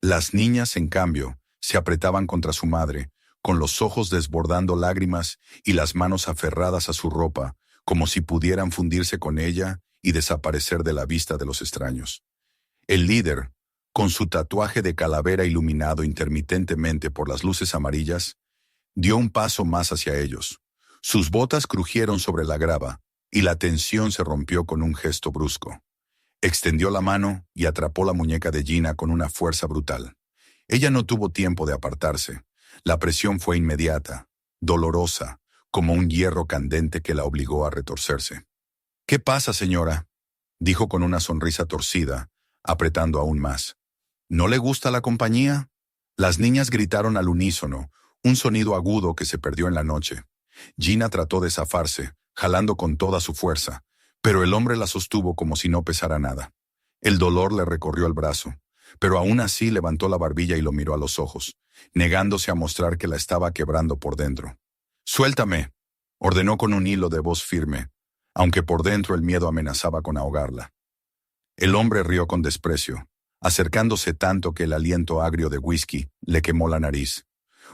[SPEAKER 1] Las niñas, en cambio, se apretaban contra su madre, con los ojos desbordando lágrimas y las manos aferradas a su ropa, como si pudieran fundirse con ella y desaparecer de la vista de los extraños. El líder, con su tatuaje de calavera iluminado intermitentemente por las luces amarillas, dio un paso más hacia ellos. Sus botas crujieron sobre la grava, y la tensión se rompió con un gesto brusco. Extendió la mano y atrapó la muñeca de Gina con una fuerza brutal. Ella no tuvo tiempo de apartarse. La presión fue inmediata, dolorosa, como un hierro candente que la obligó a retorcerse. «¿Qué pasa, señora?», dijo con una sonrisa torcida, apretando aún más. «¿No le gusta la compañía?». Las niñas gritaron al unísono, un sonido agudo que se perdió en la noche. Gina trató de zafarse, jalando con toda su fuerza, pero el hombre la sostuvo como si no pesara nada. El dolor le recorrió el brazo, pero aún así levantó la barbilla y lo miró a los ojos, negándose a mostrar que la estaba quebrando por dentro. «Suéltame», ordenó con un hilo de voz firme, aunque por dentro el miedo amenazaba con ahogarla. El hombre rió con desprecio, acercándose tanto que el aliento agrio de whisky le quemó la nariz.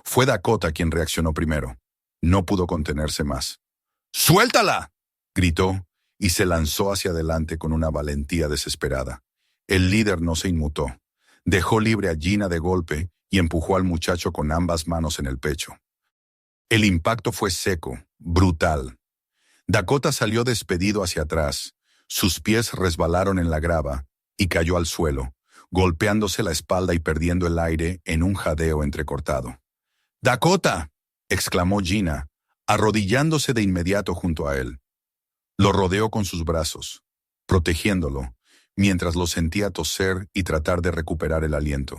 [SPEAKER 1] Fue Dakota quien reaccionó primero. No pudo contenerse más. «¡Suéltala!», gritó, y se lanzó hacia adelante con una valentía desesperada. El líder no se inmutó. Dejó libre a Gina de golpe y empujó al muchacho con ambas manos en el pecho. El impacto fue seco, brutal. Dakota salió despedido hacia atrás. Sus pies resbalaron en la grava y cayó al suelo, golpeándose la espalda y perdiendo el aire en un jadeo entrecortado. «¡Dakota!», exclamó Gina, arrodillándose de inmediato junto a él. Lo rodeó con sus brazos, protegiéndolo, mientras lo sentía toser y tratar de recuperar el aliento.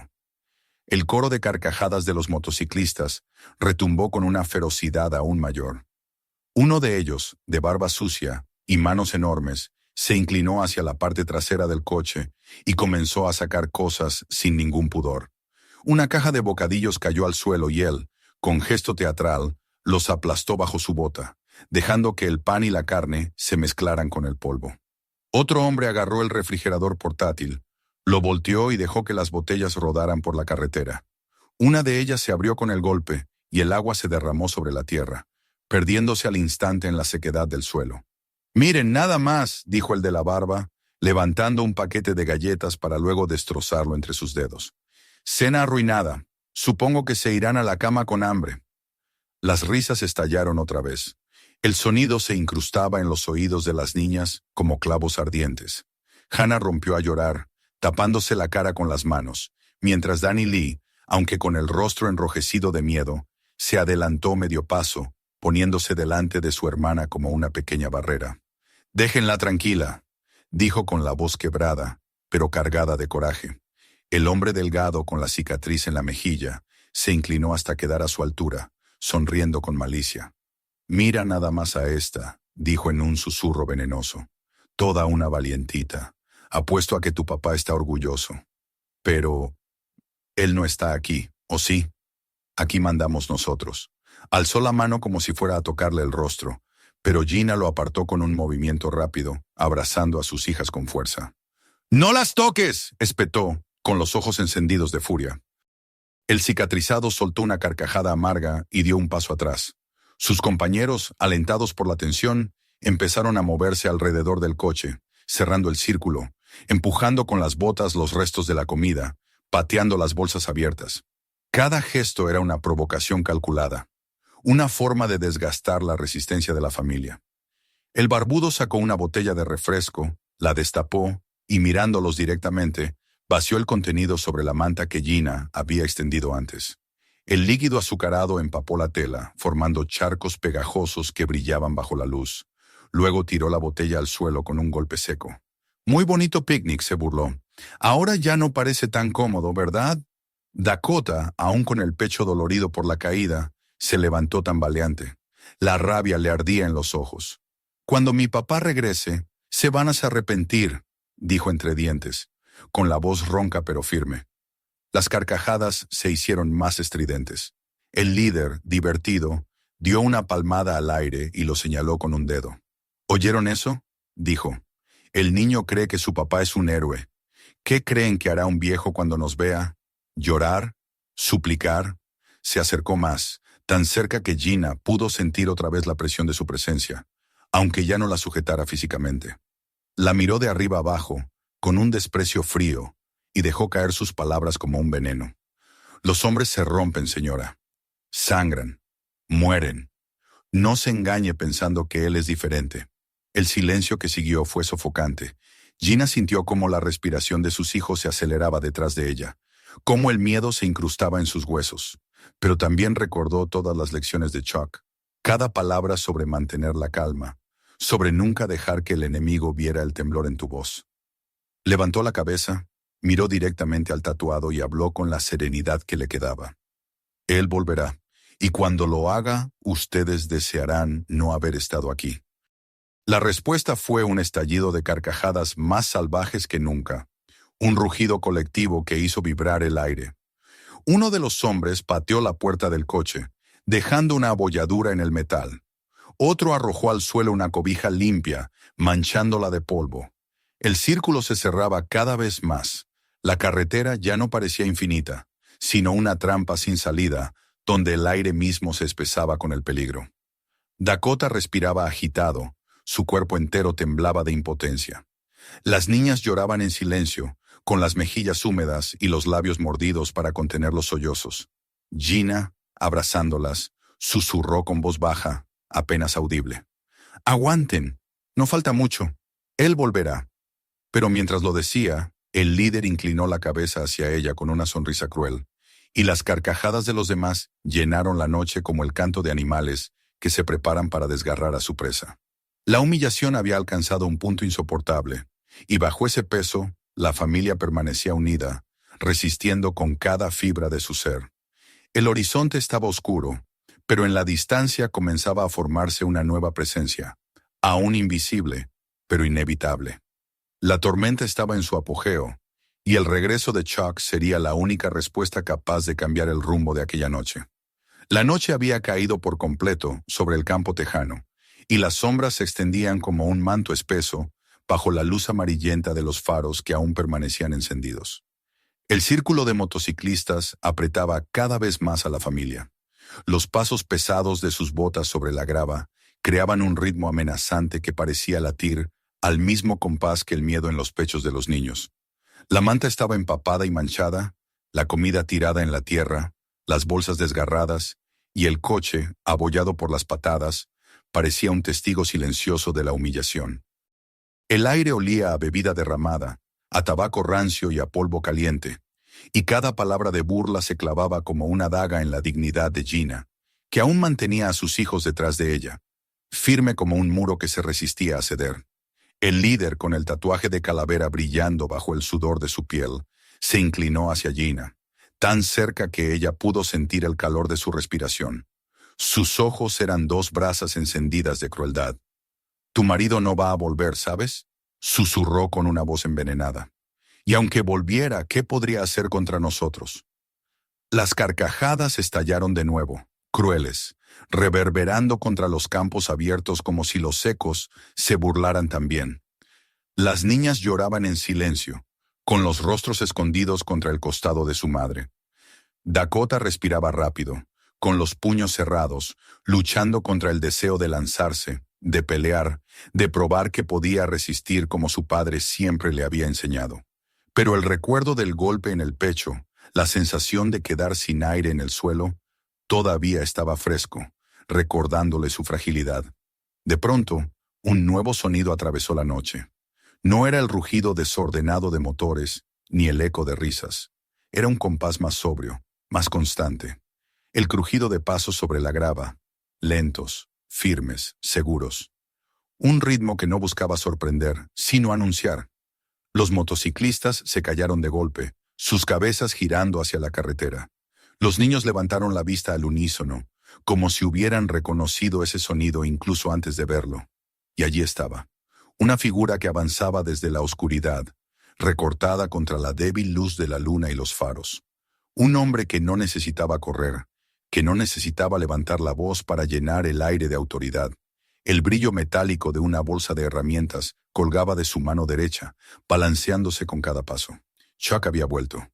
[SPEAKER 1] El coro de carcajadas de los motociclistas retumbó con una ferocidad aún mayor. Uno de ellos, de barba sucia y manos enormes, se inclinó hacia la parte trasera del coche y comenzó a sacar cosas sin ningún pudor. Una caja de bocadillos cayó al suelo y él, con gesto teatral, los aplastó bajo su bota, dejando que el pan y la carne se mezclaran con el polvo. Otro hombre agarró el refrigerador portátil, lo volteó y dejó que las botellas rodaran por la carretera. Una de ellas se abrió con el golpe y el agua se derramó sobre la tierra, perdiéndose al instante en la sequedad del suelo. «Miren, nada más», dijo el de la barba, levantando un paquete de galletas para luego destrozarlo entre sus dedos. «Cena arruinada. Supongo que se irán a la cama con hambre». Las risas estallaron otra vez. El sonido se incrustaba en los oídos de las niñas como clavos ardientes. Hannah rompió a llorar, tapándose la cara con las manos, mientras Danny Lee, aunque con el rostro enrojecido de miedo, se adelantó medio paso, poniéndose delante de su hermana como una pequeña barrera. «Déjenla tranquila», dijo con la voz quebrada, pero cargada de coraje. El hombre delgado con la cicatriz en la mejilla se inclinó hasta quedar a su altura, sonriendo con malicia. «Mira nada más a esta», dijo en un susurro venenoso. «Toda una valientita. Apuesto a que tu papá está orgulloso. Pero él no está aquí, ¿o sí? Aquí mandamos nosotros». Alzó la mano como si fuera a tocarle el rostro, pero Gina lo apartó con un movimiento rápido, abrazando a sus hijas con fuerza. «¡No las toques!», espetó, con los ojos encendidos de furia. El cicatrizado soltó una carcajada amarga y dio un paso atrás. Sus compañeros, alentados por la tensión, empezaron a moverse alrededor del coche, cerrando el círculo, empujando con las botas los restos de la comida, pateando las bolsas abiertas. Cada gesto era una provocación calculada, una forma de desgastar la resistencia de la familia. El barbudo sacó una botella de refresco, la destapó y mirándolos directamente, vació el contenido sobre la manta que Gina había extendido antes. El líquido azucarado empapó la tela, formando charcos pegajosos que brillaban bajo la luz. Luego tiró la botella al suelo con un golpe seco. Muy bonito picnic, se burló. Ahora ya no parece tan cómodo, ¿verdad? Dakota, aún con el pecho dolorido por la caída, se levantó tambaleante. La rabia le ardía en los ojos. Cuando mi papá regrese, se van a arrepentir, dijo entre dientes, con la voz ronca pero firme. Las carcajadas se hicieron más estridentes. El líder, divertido, dio una palmada al aire y lo señaló con un dedo. ¿Oyeron eso?, dijo. El niño cree que su papá es un héroe. ¿Qué creen que hará un viejo cuando nos vea? ¿Llorar? ¿Suplicar? Se acercó más, tan cerca que Gina pudo sentir otra vez la presión de su presencia, aunque ya no la sujetara físicamente. La miró de arriba abajo, con un desprecio frío, y dejó caer sus palabras como un veneno. Los hombres se rompen, señora. Sangran. Mueren. No se engañe pensando que él es diferente. El silencio que siguió fue sofocante. Gina sintió cómo la respiración de sus hijos se aceleraba detrás de ella, cómo el miedo se incrustaba en sus huesos, pero también recordó todas las lecciones de Chuck, cada palabra sobre mantener la calma, sobre nunca dejar que el enemigo viera el temblor en tu voz. Levantó la cabeza, miró directamente al tatuado y habló con la serenidad que le quedaba. Él volverá, y cuando lo haga, ustedes desearán no haber estado aquí. La respuesta fue un estallido de carcajadas más salvajes que nunca, un rugido colectivo que hizo vibrar el aire. Uno de los hombres pateó la puerta del coche, dejando una abolladura en el metal. Otro arrojó al suelo una cobija limpia, manchándola de polvo. El círculo se cerraba cada vez más. La carretera ya no parecía infinita, sino una trampa sin salida, donde el aire mismo se espesaba con el peligro. Dakota respiraba agitado, su cuerpo entero temblaba de impotencia. Las niñas lloraban en silencio, con las mejillas húmedas y los labios mordidos para contener los sollozos. Gina, abrazándolas, susurró con voz baja, apenas audible. «Aguanten, no falta mucho. Él volverá». Pero mientras lo decía, el líder inclinó la cabeza hacia ella con una sonrisa cruel, y las carcajadas de los demás llenaron la noche como el canto de animales que se preparan para desgarrar a su presa. La humillación había alcanzado un punto insoportable, y bajo ese peso, la familia permanecía unida, resistiendo con cada fibra de su ser. El horizonte estaba oscuro, pero en la distancia comenzaba a formarse una nueva presencia, aún invisible, pero inevitable. La tormenta estaba en su apogeo, y el regreso de Chuck sería la única respuesta capaz de cambiar el rumbo de aquella noche. La noche había caído por completo sobre el campo tejano, y las sombras se extendían como un manto espeso bajo la luz amarillenta de los faros que aún permanecían encendidos. El círculo de motociclistas apretaba cada vez más a la familia. Los pasos pesados de sus botas sobre la grava creaban un ritmo amenazante que parecía latir al mismo compás que el miedo en los pechos de los niños. La manta estaba empapada y manchada, la comida tirada en la tierra, las bolsas desgarradas, y el coche, abollado por las patadas, parecía un testigo silencioso de la humillación. El aire olía a bebida derramada, a tabaco rancio y a polvo caliente, y cada palabra de burla se clavaba como una daga en la dignidad de Gina, que aún mantenía a sus hijos detrás de ella, firme como un muro que se resistía a ceder. El líder, con el tatuaje de calavera brillando bajo el sudor de su piel, se inclinó hacia Gina, tan cerca que ella pudo sentir el calor de su respiración. Sus ojos eran dos brasas encendidas de crueldad. «Tu marido no va a volver, ¿sabes?», susurró con una voz envenenada. «Y aunque volviera, ¿qué podría hacer contra nosotros?». Las carcajadas estallaron de nuevo, crueles, reverberando contra los campos abiertos como si los ecos se burlaran también. Las niñas lloraban en silencio, con los rostros escondidos contra el costado de su madre. Dakota respiraba rápido, con los puños cerrados, luchando contra el deseo de lanzarse, de pelear, de probar que podía resistir como su padre siempre le había enseñado. Pero el recuerdo del golpe en el pecho, La sensación de quedar sin aire en el suelo todavía estaba fresco, recordándole su fragilidad. De pronto, un nuevo sonido atravesó la noche. No era el rugido desordenado de motores, ni el eco de risas. Era un compás más sobrio, más constante. El crujido de pasos sobre la grava, lentos, firmes, seguros. Un ritmo que no buscaba sorprender, sino anunciar. Los motociclistas se callaron de golpe, sus cabezas girando hacia la carretera. Los niños levantaron la vista al unísono, como si hubieran reconocido ese sonido incluso antes de verlo. Y allí estaba, una figura que avanzaba desde la oscuridad, recortada contra la débil luz de la luna y los faros. Un hombre que no necesitaba correr, que no necesitaba levantar la voz para llenar el aire de autoridad. El brillo metálico de una bolsa de herramientas colgaba de su mano derecha, balanceándose con cada paso. Chuck había vuelto.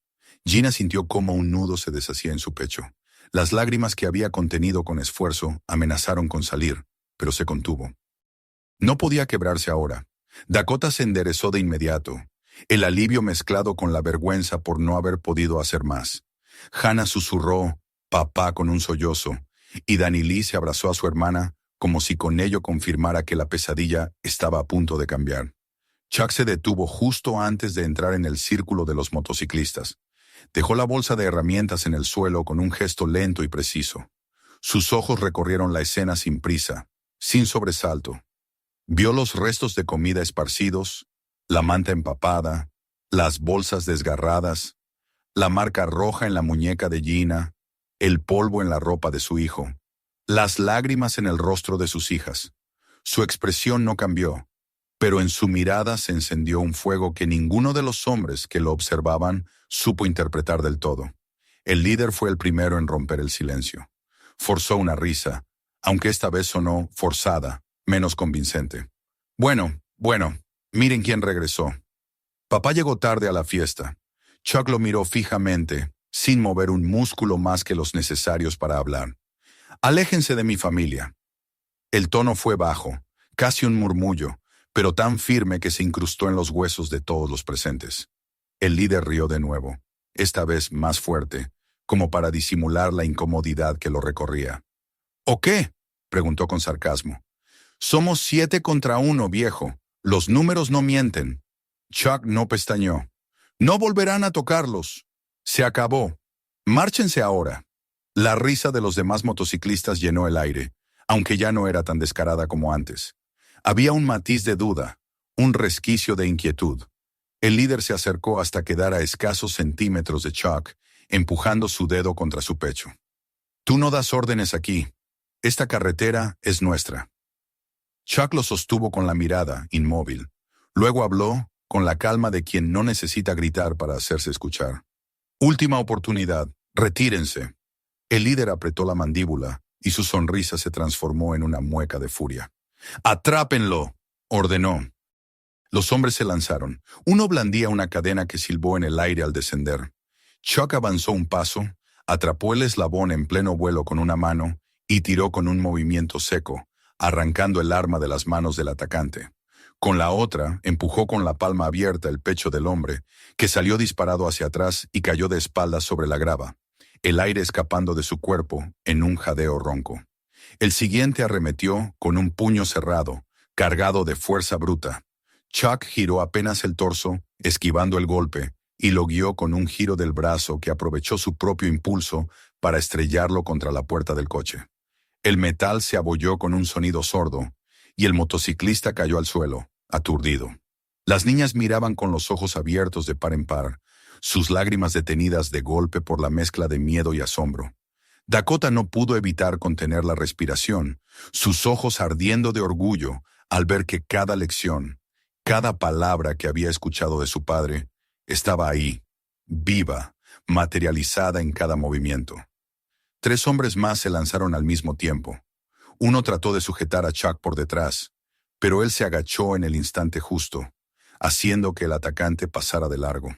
[SPEAKER 1] Gina sintió cómo un nudo se deshacía en su pecho. Las lágrimas que había contenido con esfuerzo amenazaron con salir, pero se contuvo. No podía quebrarse ahora. Dakota se enderezó de inmediato, el alivio mezclado con la vergüenza por no haber podido hacer más. Hannah susurró, papá, con un sollozo, y Danny Lee se abrazó a su hermana como si con ello confirmara que la pesadilla estaba a punto de cambiar. Chuck se detuvo justo antes de entrar en el círculo de los motociclistas. Dejó la bolsa de herramientas en el suelo con un gesto lento y preciso. Sus ojos recorrieron la escena sin prisa, sin sobresalto. Vio los restos de comida esparcidos, la manta empapada, las bolsas desgarradas, la marca roja en la muñeca de Gina, el polvo en la ropa de su hijo, las lágrimas en el rostro de sus hijas. Su expresión no cambió, pero en su mirada se encendió un fuego que ninguno de los hombres que lo observaban supo interpretar del todo. El líder fue el primero en romper el silencio. Forzó una risa, aunque esta vez sonó forzada, menos convincente. Bueno, miren quién regresó. Papá llegó tarde a la fiesta. Chuck lo miró fijamente, sin mover un músculo más que los necesarios para hablar. Aléjense de mi familia. El tono fue bajo, casi un murmullo, pero tan firme que se incrustó en los huesos de todos los presentes. El líder rió de nuevo, esta vez más fuerte, como para disimular la incomodidad que lo recorría. ¿O qué?, preguntó con sarcasmo. Somos 7 contra 1, viejo. Los números no mienten. Chuck no pestañeó. No volverán a tocarlos. Se acabó. Márchense ahora. La risa de los demás motociclistas llenó el aire, aunque ya no era tan descarada como antes. Había un matiz de duda, un resquicio de inquietud. El líder se acercó hasta quedar a escasos centímetros de Chuck, empujando su dedo contra su pecho. Tú no das órdenes aquí. Esta carretera es nuestra. Chuck lo sostuvo con la mirada, inmóvil. Luego habló, con la calma de quien no necesita gritar para hacerse escuchar. Última oportunidad, retírense. El líder apretó la mandíbula y su sonrisa se transformó en una mueca de furia. ¡Atrápenlo!, ordenó. Los hombres se lanzaron. Uno blandía una cadena que silbó en el aire al descender. Chuck avanzó un paso, atrapó el eslabón en pleno vuelo con una mano y tiró con un movimiento seco, arrancando el arma de las manos del atacante. Con la otra, empujó con la palma abierta el pecho del hombre, que salió disparado hacia atrás y cayó de espaldas sobre la grava, el aire escapando de su cuerpo en un jadeo ronco. El siguiente arremetió con un puño cerrado, cargado de fuerza bruta. Chuck giró apenas el torso, esquivando el golpe, y lo guió con un giro del brazo que aprovechó su propio impulso para estrellarlo contra la puerta del coche. El metal se abolló con un sonido sordo, y el motociclista cayó al suelo, aturdido. Las niñas miraban con los ojos abiertos de par en par, sus lágrimas detenidas de golpe por la mezcla de miedo y asombro. Dakota no pudo evitar contener la respiración, sus ojos ardiendo de orgullo al ver que cada lección, cada palabra que había escuchado de su padre, estaba ahí, viva, materializada en cada movimiento. 3 hombres más se lanzaron al mismo tiempo. Uno trató de sujetar a Chuck por detrás, pero él se agachó en el instante justo, haciendo que el atacante pasara de largo.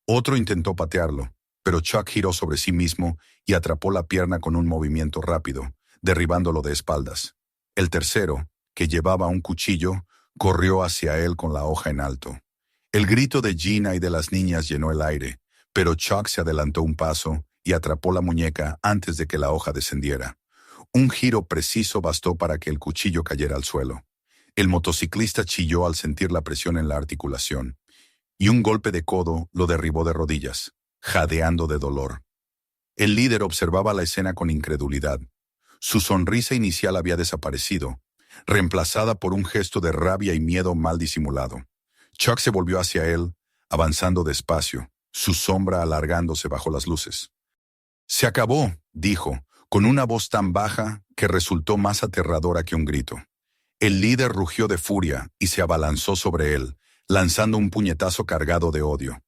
[SPEAKER 1] Otro intentó patearlo, pero Chuck giró sobre sí mismo y atrapó la pierna con un movimiento rápido, derribándolo de espaldas. El tercero, que llevaba un cuchillo, corrió hacia él con la hoja en alto. El grito de Gina y de las niñas llenó el aire, Pero Chuck se adelantó un paso y atrapó la muñeca antes de que la hoja descendiera. Un giro preciso bastó para que el cuchillo cayera al suelo. El motociclista chilló al sentir la presión en la articulación, y un golpe de codo lo derribó de rodillas, jadeando de dolor. El líder observaba la escena con incredulidad. Su sonrisa inicial había desaparecido, reemplazada por un gesto de rabia y miedo mal disimulado. Chuck se volvió hacia él, avanzando despacio, su sombra alargándose bajo las luces. «Se acabó», dijo, con una voz tan baja que resultó más aterradora que un grito. El líder rugió de furia y se abalanzó sobre él, lanzando un puñetazo cargado de odio.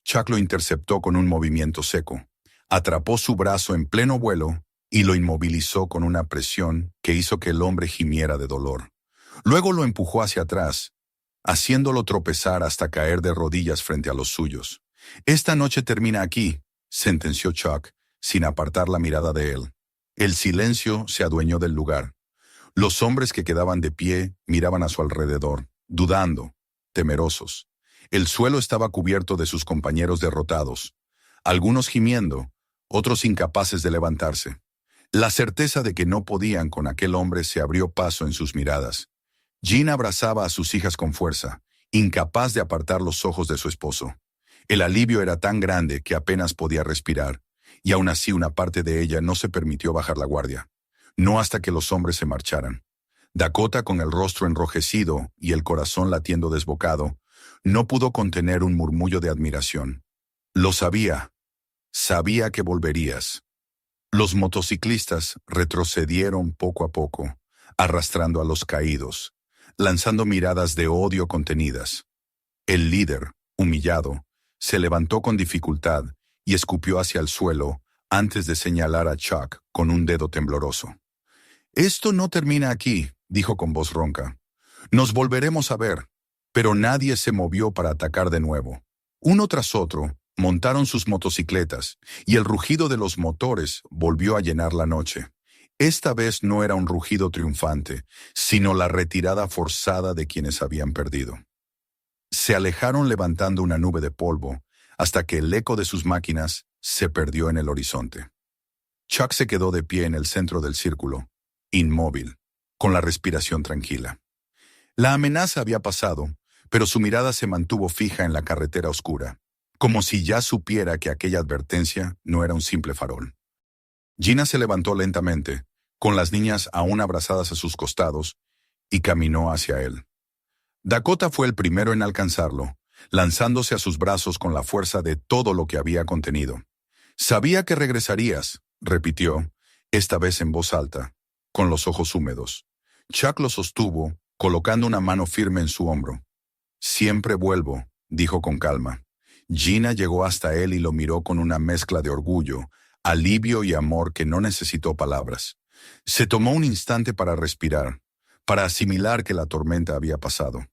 [SPEAKER 1] Chuck lo interceptó con un movimiento seco. Atrapó su brazo en pleno vuelo y lo inmovilizó con una presión que hizo que el hombre gimiera de dolor. Luego lo empujó hacia atrás, haciéndolo tropezar hasta caer de rodillas frente a los suyos. «Esta noche termina aquí», sentenció Chuck, sin apartar la mirada de él. El silencio se adueñó del lugar. Los hombres que quedaban de pie miraban a su alrededor, dudando, temerosos. El suelo estaba cubierto de sus compañeros derrotados, algunos gimiendo, otros incapaces de levantarse. La certeza de que no podían con aquel hombre se abrió paso en sus miradas. Jean abrazaba a sus hijas con fuerza, incapaz de apartar los ojos de su esposo. El alivio era tan grande que apenas podía respirar, y aún así una parte de ella no se permitió bajar la guardia. No hasta que los hombres se marcharan. Dakota, con el rostro enrojecido y el corazón latiendo desbocado, no pudo contener un murmullo de admiración. «Lo sabía. Sabía que volverías». Los motociclistas retrocedieron poco a poco, arrastrando a los caídos, lanzando miradas de odio contenidas. El líder, humillado, se levantó con dificultad y escupió hacia el suelo antes de señalar a Chuck con un dedo tembloroso. «Esto no termina aquí», dijo con voz ronca. «Nos volveremos a ver». Pero nadie se movió para atacar de nuevo. Uno tras otro, montaron sus motocicletas, y el rugido de los motores volvió a llenar la noche. Esta vez no era un rugido triunfante, sino la retirada forzada de quienes habían perdido. Se alejaron levantando una nube de polvo, hasta que el eco de sus máquinas se perdió en el horizonte. Chuck se quedó de pie en el centro del círculo, inmóvil, con la respiración tranquila. La amenaza había pasado, pero su mirada se mantuvo fija en la carretera oscura, como si ya supiera que aquella advertencia no era un simple farol. Gina se levantó lentamente, con las niñas aún abrazadas a sus costados, y caminó hacia él. Dakota fue el primero en alcanzarlo, lanzándose a sus brazos con la fuerza de todo lo que había contenido. «Sabía que regresarías», repitió, esta vez en voz alta, con los ojos húmedos. Chuck lo sostuvo, colocando una mano firme en su hombro. «Siempre vuelvo», dijo con calma. Gina llegó hasta él y lo miró con una mezcla de orgullo, alivio y amor que no necesitó palabras. Se tomó un instante para respirar, para asimilar que la tormenta había pasado.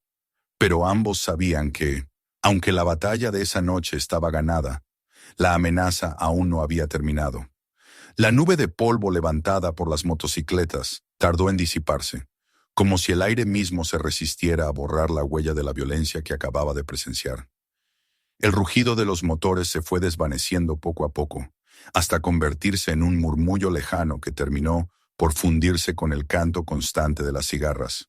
[SPEAKER 1] Pero ambos sabían que, aunque la batalla de esa noche estaba ganada, la amenaza aún no había terminado. La nube de polvo levantada por las motocicletas tardó en disiparse, como si el aire mismo se resistiera a borrar la huella de la violencia que acababa de presenciar. El rugido de los motores se fue desvaneciendo poco a poco, hasta convertirse en un murmullo lejano que terminó por fundirse con el canto constante de las cigarras.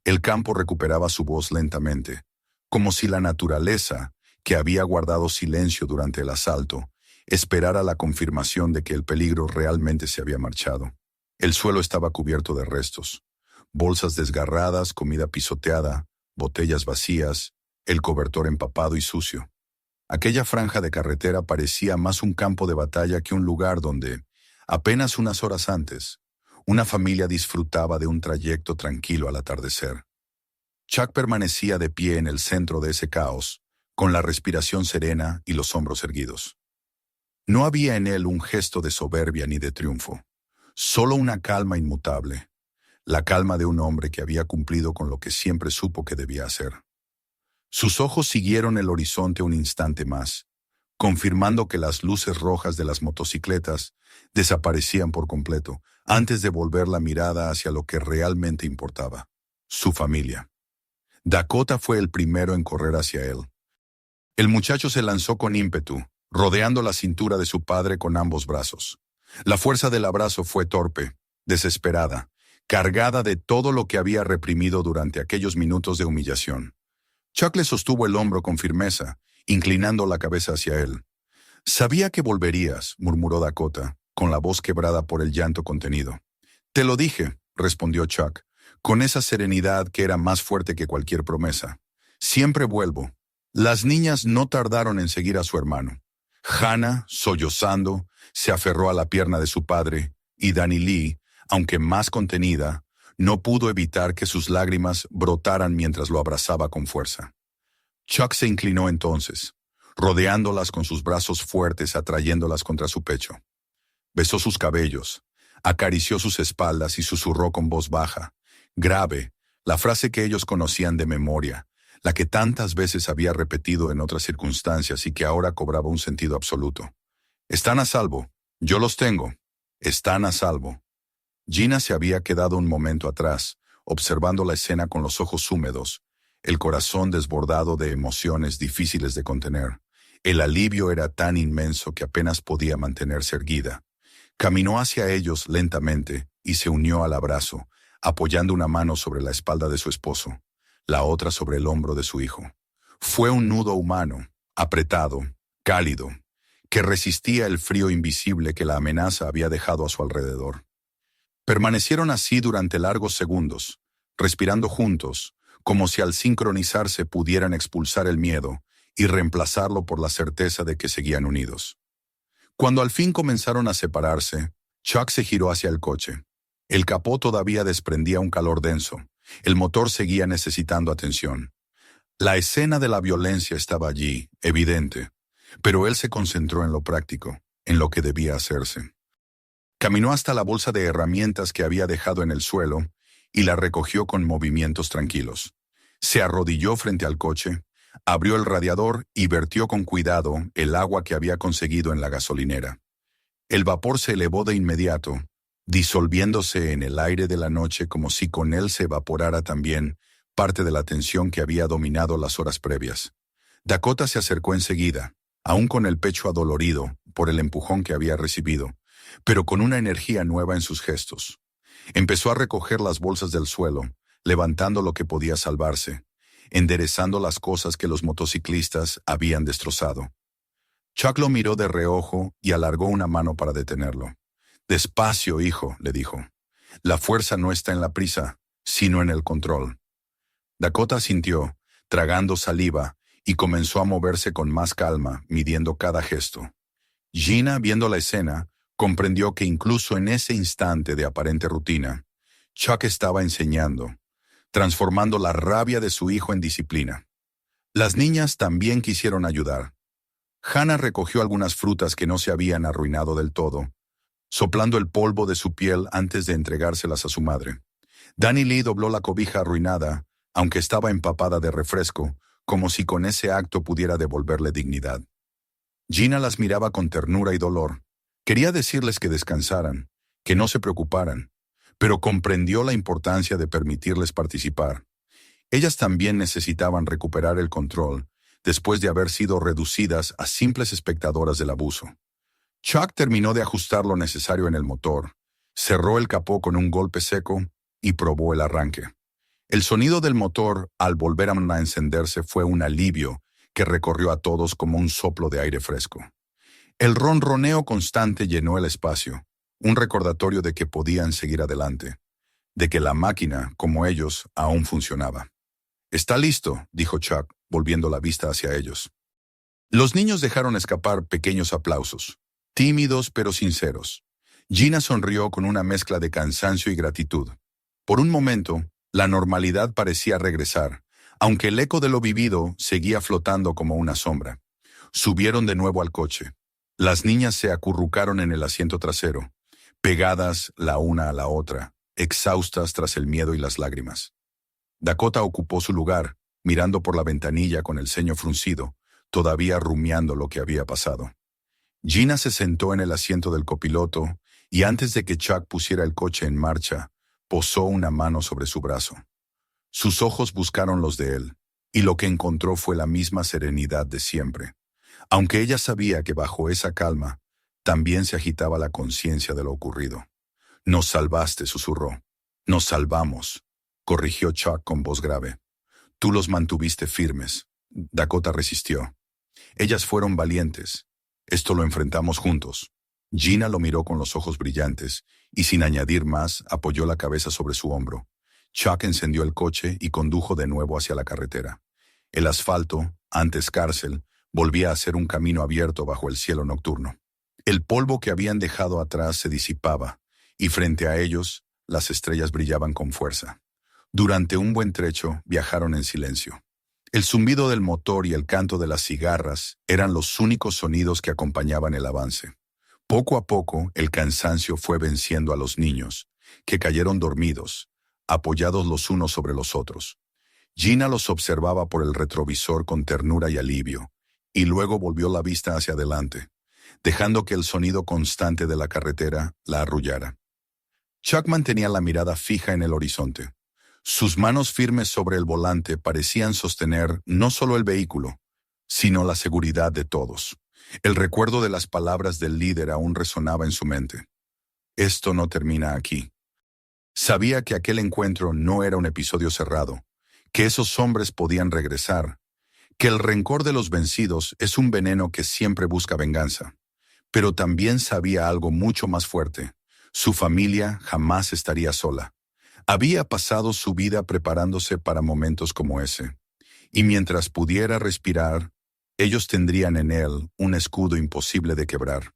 [SPEAKER 1] El campo recuperaba su voz lentamente, como si la naturaleza, que había guardado silencio durante el asalto, esperara la confirmación de que el peligro realmente se había marchado. El suelo estaba cubierto de restos, bolsas desgarradas, comida pisoteada, botellas vacías, el cobertor empapado y sucio. Aquella franja de carretera parecía más un campo de batalla que un lugar donde, apenas unas horas antes, una familia disfrutaba de un trayecto tranquilo al atardecer. Chuck permanecía de pie en el centro de ese caos, con la respiración serena y los hombros erguidos. No había en él un gesto de soberbia ni de triunfo, solo una calma inmutable, la calma de un hombre que había cumplido con lo que siempre supo que debía hacer. Sus ojos siguieron el horizonte un instante más, confirmando que las luces rojas de las motocicletas desaparecían por completo, antes de volver la mirada hacia lo que realmente importaba, su familia. Dakota fue el primero en correr hacia él. El muchacho se lanzó con ímpetu, rodeando la cintura de su padre con ambos brazos. La fuerza del abrazo fue torpe, desesperada, cargada de todo lo que había reprimido durante aquellos minutos de humillación. Chuck le sostuvo el hombro con firmeza, inclinando la cabeza hacia él. «Sabía que volverías», murmuró Dakota, con la voz quebrada por el llanto contenido. «Te lo dije», respondió Chuck, con esa serenidad que era más fuerte que cualquier promesa. «Siempre vuelvo». Las niñas no tardaron en seguir a su hermano. Hannah, sollozando, se aferró a la pierna de su padre, y Danny Lee, aunque más contenida, no pudo evitar que sus lágrimas brotaran mientras lo abrazaba con fuerza. Chuck se inclinó entonces, rodeándolas con sus brazos fuertes, atrayéndolas contra su pecho. Besó sus cabellos, acarició sus espaldas y susurró con voz baja, grave, la frase que ellos conocían de memoria, la que tantas veces había repetido en otras circunstancias y que ahora cobraba un sentido absoluto. «Están a salvo. Yo los tengo. Están a salvo». Gina se había quedado un momento atrás, observando la escena con los ojos húmedos, el corazón desbordado de emociones difíciles de contener. El alivio era tan inmenso que apenas podía mantenerse erguida. Caminó hacia ellos lentamente y se unió al abrazo, apoyando una mano sobre la espalda de su esposo, la otra sobre el hombro de su hijo. Fue un nudo humano, apretado, cálido, que resistía el frío invisible que la amenaza había dejado a su alrededor. Permanecieron así durante largos segundos, respirando juntos, como si al sincronizarse pudieran expulsar el miedo y reemplazarlo por la certeza de que seguían unidos. Cuando al fin comenzaron a separarse, Chuck se giró hacia el coche. El capó todavía desprendía un calor denso. El motor seguía necesitando atención. La escena de la violencia estaba allí, evidente, pero él se concentró en lo práctico, en lo que debía hacerse. Caminó hasta la bolsa de herramientas que había dejado en el suelo y la recogió con movimientos tranquilos. Se arrodilló frente al coche, abrió el radiador y vertió con cuidado el agua que había conseguido en la gasolinera. El vapor se elevó de inmediato, disolviéndose en el aire de la noche como si con él se evaporara también parte de la tensión que había dominado las horas previas. Dakota se acercó enseguida, aún con el pecho adolorido por el empujón que había recibido, pero con una energía nueva en sus gestos. Empezó a recoger las bolsas del suelo, levantando lo que podía salvarse, enderezando las cosas que los motociclistas habían destrozado. Chuck lo miró de reojo y alargó una mano para detenerlo. «Despacio, hijo», le dijo. «La fuerza no está en la prisa, sino en el control». Dakota asintió, tragando saliva, y comenzó a moverse con más calma, midiendo cada gesto. Gina, viendo la escena, comprendió que incluso en ese instante de aparente rutina, Chuck estaba enseñando, transformando la rabia de su hijo en disciplina. Las niñas también quisieron ayudar. Hannah recogió algunas frutas que no se habían arruinado del todo, soplando el polvo de su piel antes de entregárselas a su madre. Danny Lee dobló la cobija arruinada, aunque estaba empapada de refresco, como si con ese acto pudiera devolverle dignidad. Gina las miraba con ternura y dolor. Quería decirles que descansaran, que no se preocuparan, pero comprendió la importancia de permitirles participar. Ellas también necesitaban recuperar el control, después de haber sido reducidas a simples espectadoras del abuso. Chuck terminó de ajustar lo necesario en el motor, cerró el capó con un golpe seco y probó el arranque. El sonido del motor al volver a encenderse fue un alivio que recorrió a todos como un soplo de aire fresco. El ronroneo constante llenó el espacio, un recordatorio de que podían seguir adelante, de que la máquina, como ellos, aún funcionaba. «Está listo», dijo Chuck, volviendo la vista hacia ellos. Los niños dejaron escapar pequeños aplausos, tímidos pero sinceros. Gina sonrió con una mezcla de cansancio y gratitud. Por un momento, la normalidad parecía regresar, aunque el eco de lo vivido seguía flotando como una sombra. Subieron de nuevo al coche. Las niñas se acurrucaron en el asiento trasero, pegadas la una a la otra, exhaustas tras el miedo y las lágrimas. Dakota ocupó su lugar, mirando por la ventanilla con el ceño fruncido, todavía rumiando lo que había pasado. Gina se sentó en el asiento del copiloto y antes de que Chuck pusiera el coche en marcha, posó una mano sobre su brazo. Sus ojos buscaron los de él, y lo que encontró fue la misma serenidad de siempre, Aunque ella sabía que bajo esa calma también se agitaba la conciencia de lo ocurrido. Nos salvaste, susurró. Nos salvamos, corrigió Chuck con voz grave. Tú los mantuviste firmes. Dakota resistió. Ellas fueron valientes. Esto lo enfrentamos juntos. Gina lo miró con los ojos brillantes y sin añadir más apoyó la cabeza sobre su hombro. Chuck encendió el coche y condujo de nuevo hacia la carretera. El asfalto, antes cárcel, volvía a ser un camino abierto bajo el cielo nocturno. El polvo que habían dejado atrás se disipaba, y frente a ellos, las estrellas brillaban con fuerza. Durante un buen trecho, viajaron en silencio. El zumbido del motor y el canto de las cigarras eran los únicos sonidos que acompañaban el avance. Poco a poco, el cansancio fue venciendo a los niños, que cayeron dormidos, apoyados los unos sobre los otros. Gina los observaba por el retrovisor con ternura y alivio, y luego volvió la vista hacia adelante, dejando que el sonido constante de la carretera la arrullara. Chuck mantenía la mirada fija en el horizonte. Sus manos firmes sobre el volante parecían sostener no solo el vehículo, sino la seguridad de todos. El recuerdo de las palabras del líder aún resonaba en su mente. Esto no termina aquí. Sabía que aquel encuentro no era un episodio cerrado, que esos hombres podían regresar, que el rencor de los vencidos es un veneno que siempre busca venganza. Pero también sabía algo mucho más fuerte. Su familia jamás estaría sola. Había pasado su vida preparándose para momentos como ese, y mientras pudiera respirar, ellos tendrían en él un escudo imposible de quebrar.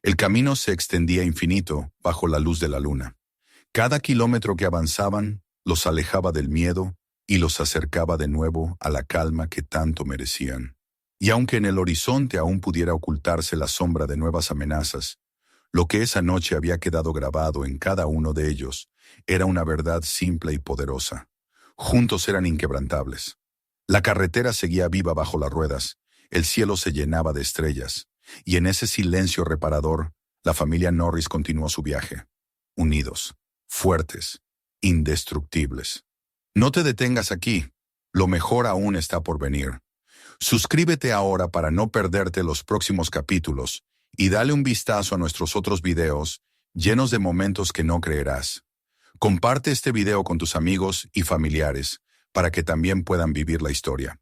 [SPEAKER 1] El camino se extendía infinito bajo la luz de la luna. Cada kilómetro que avanzaban los alejaba del miedo y los acercaba de nuevo a la calma que tanto merecían. Y aunque en el horizonte aún pudiera ocultarse la sombra de nuevas amenazas, lo que esa noche había quedado grabado en cada uno de ellos era una verdad simple y poderosa. Juntos eran inquebrantables. La carretera seguía viva bajo las ruedas, el cielo se llenaba de estrellas, y en ese silencio reparador, la familia Norris continuó su viaje. Unidos, fuertes, indestructibles. No te detengas aquí, lo mejor aún está por venir. Suscríbete ahora para no perderte los próximos capítulos y dale un vistazo a nuestros otros videos llenos de momentos que no creerás. Comparte este video con tus amigos y familiares para que también puedan vivir la historia.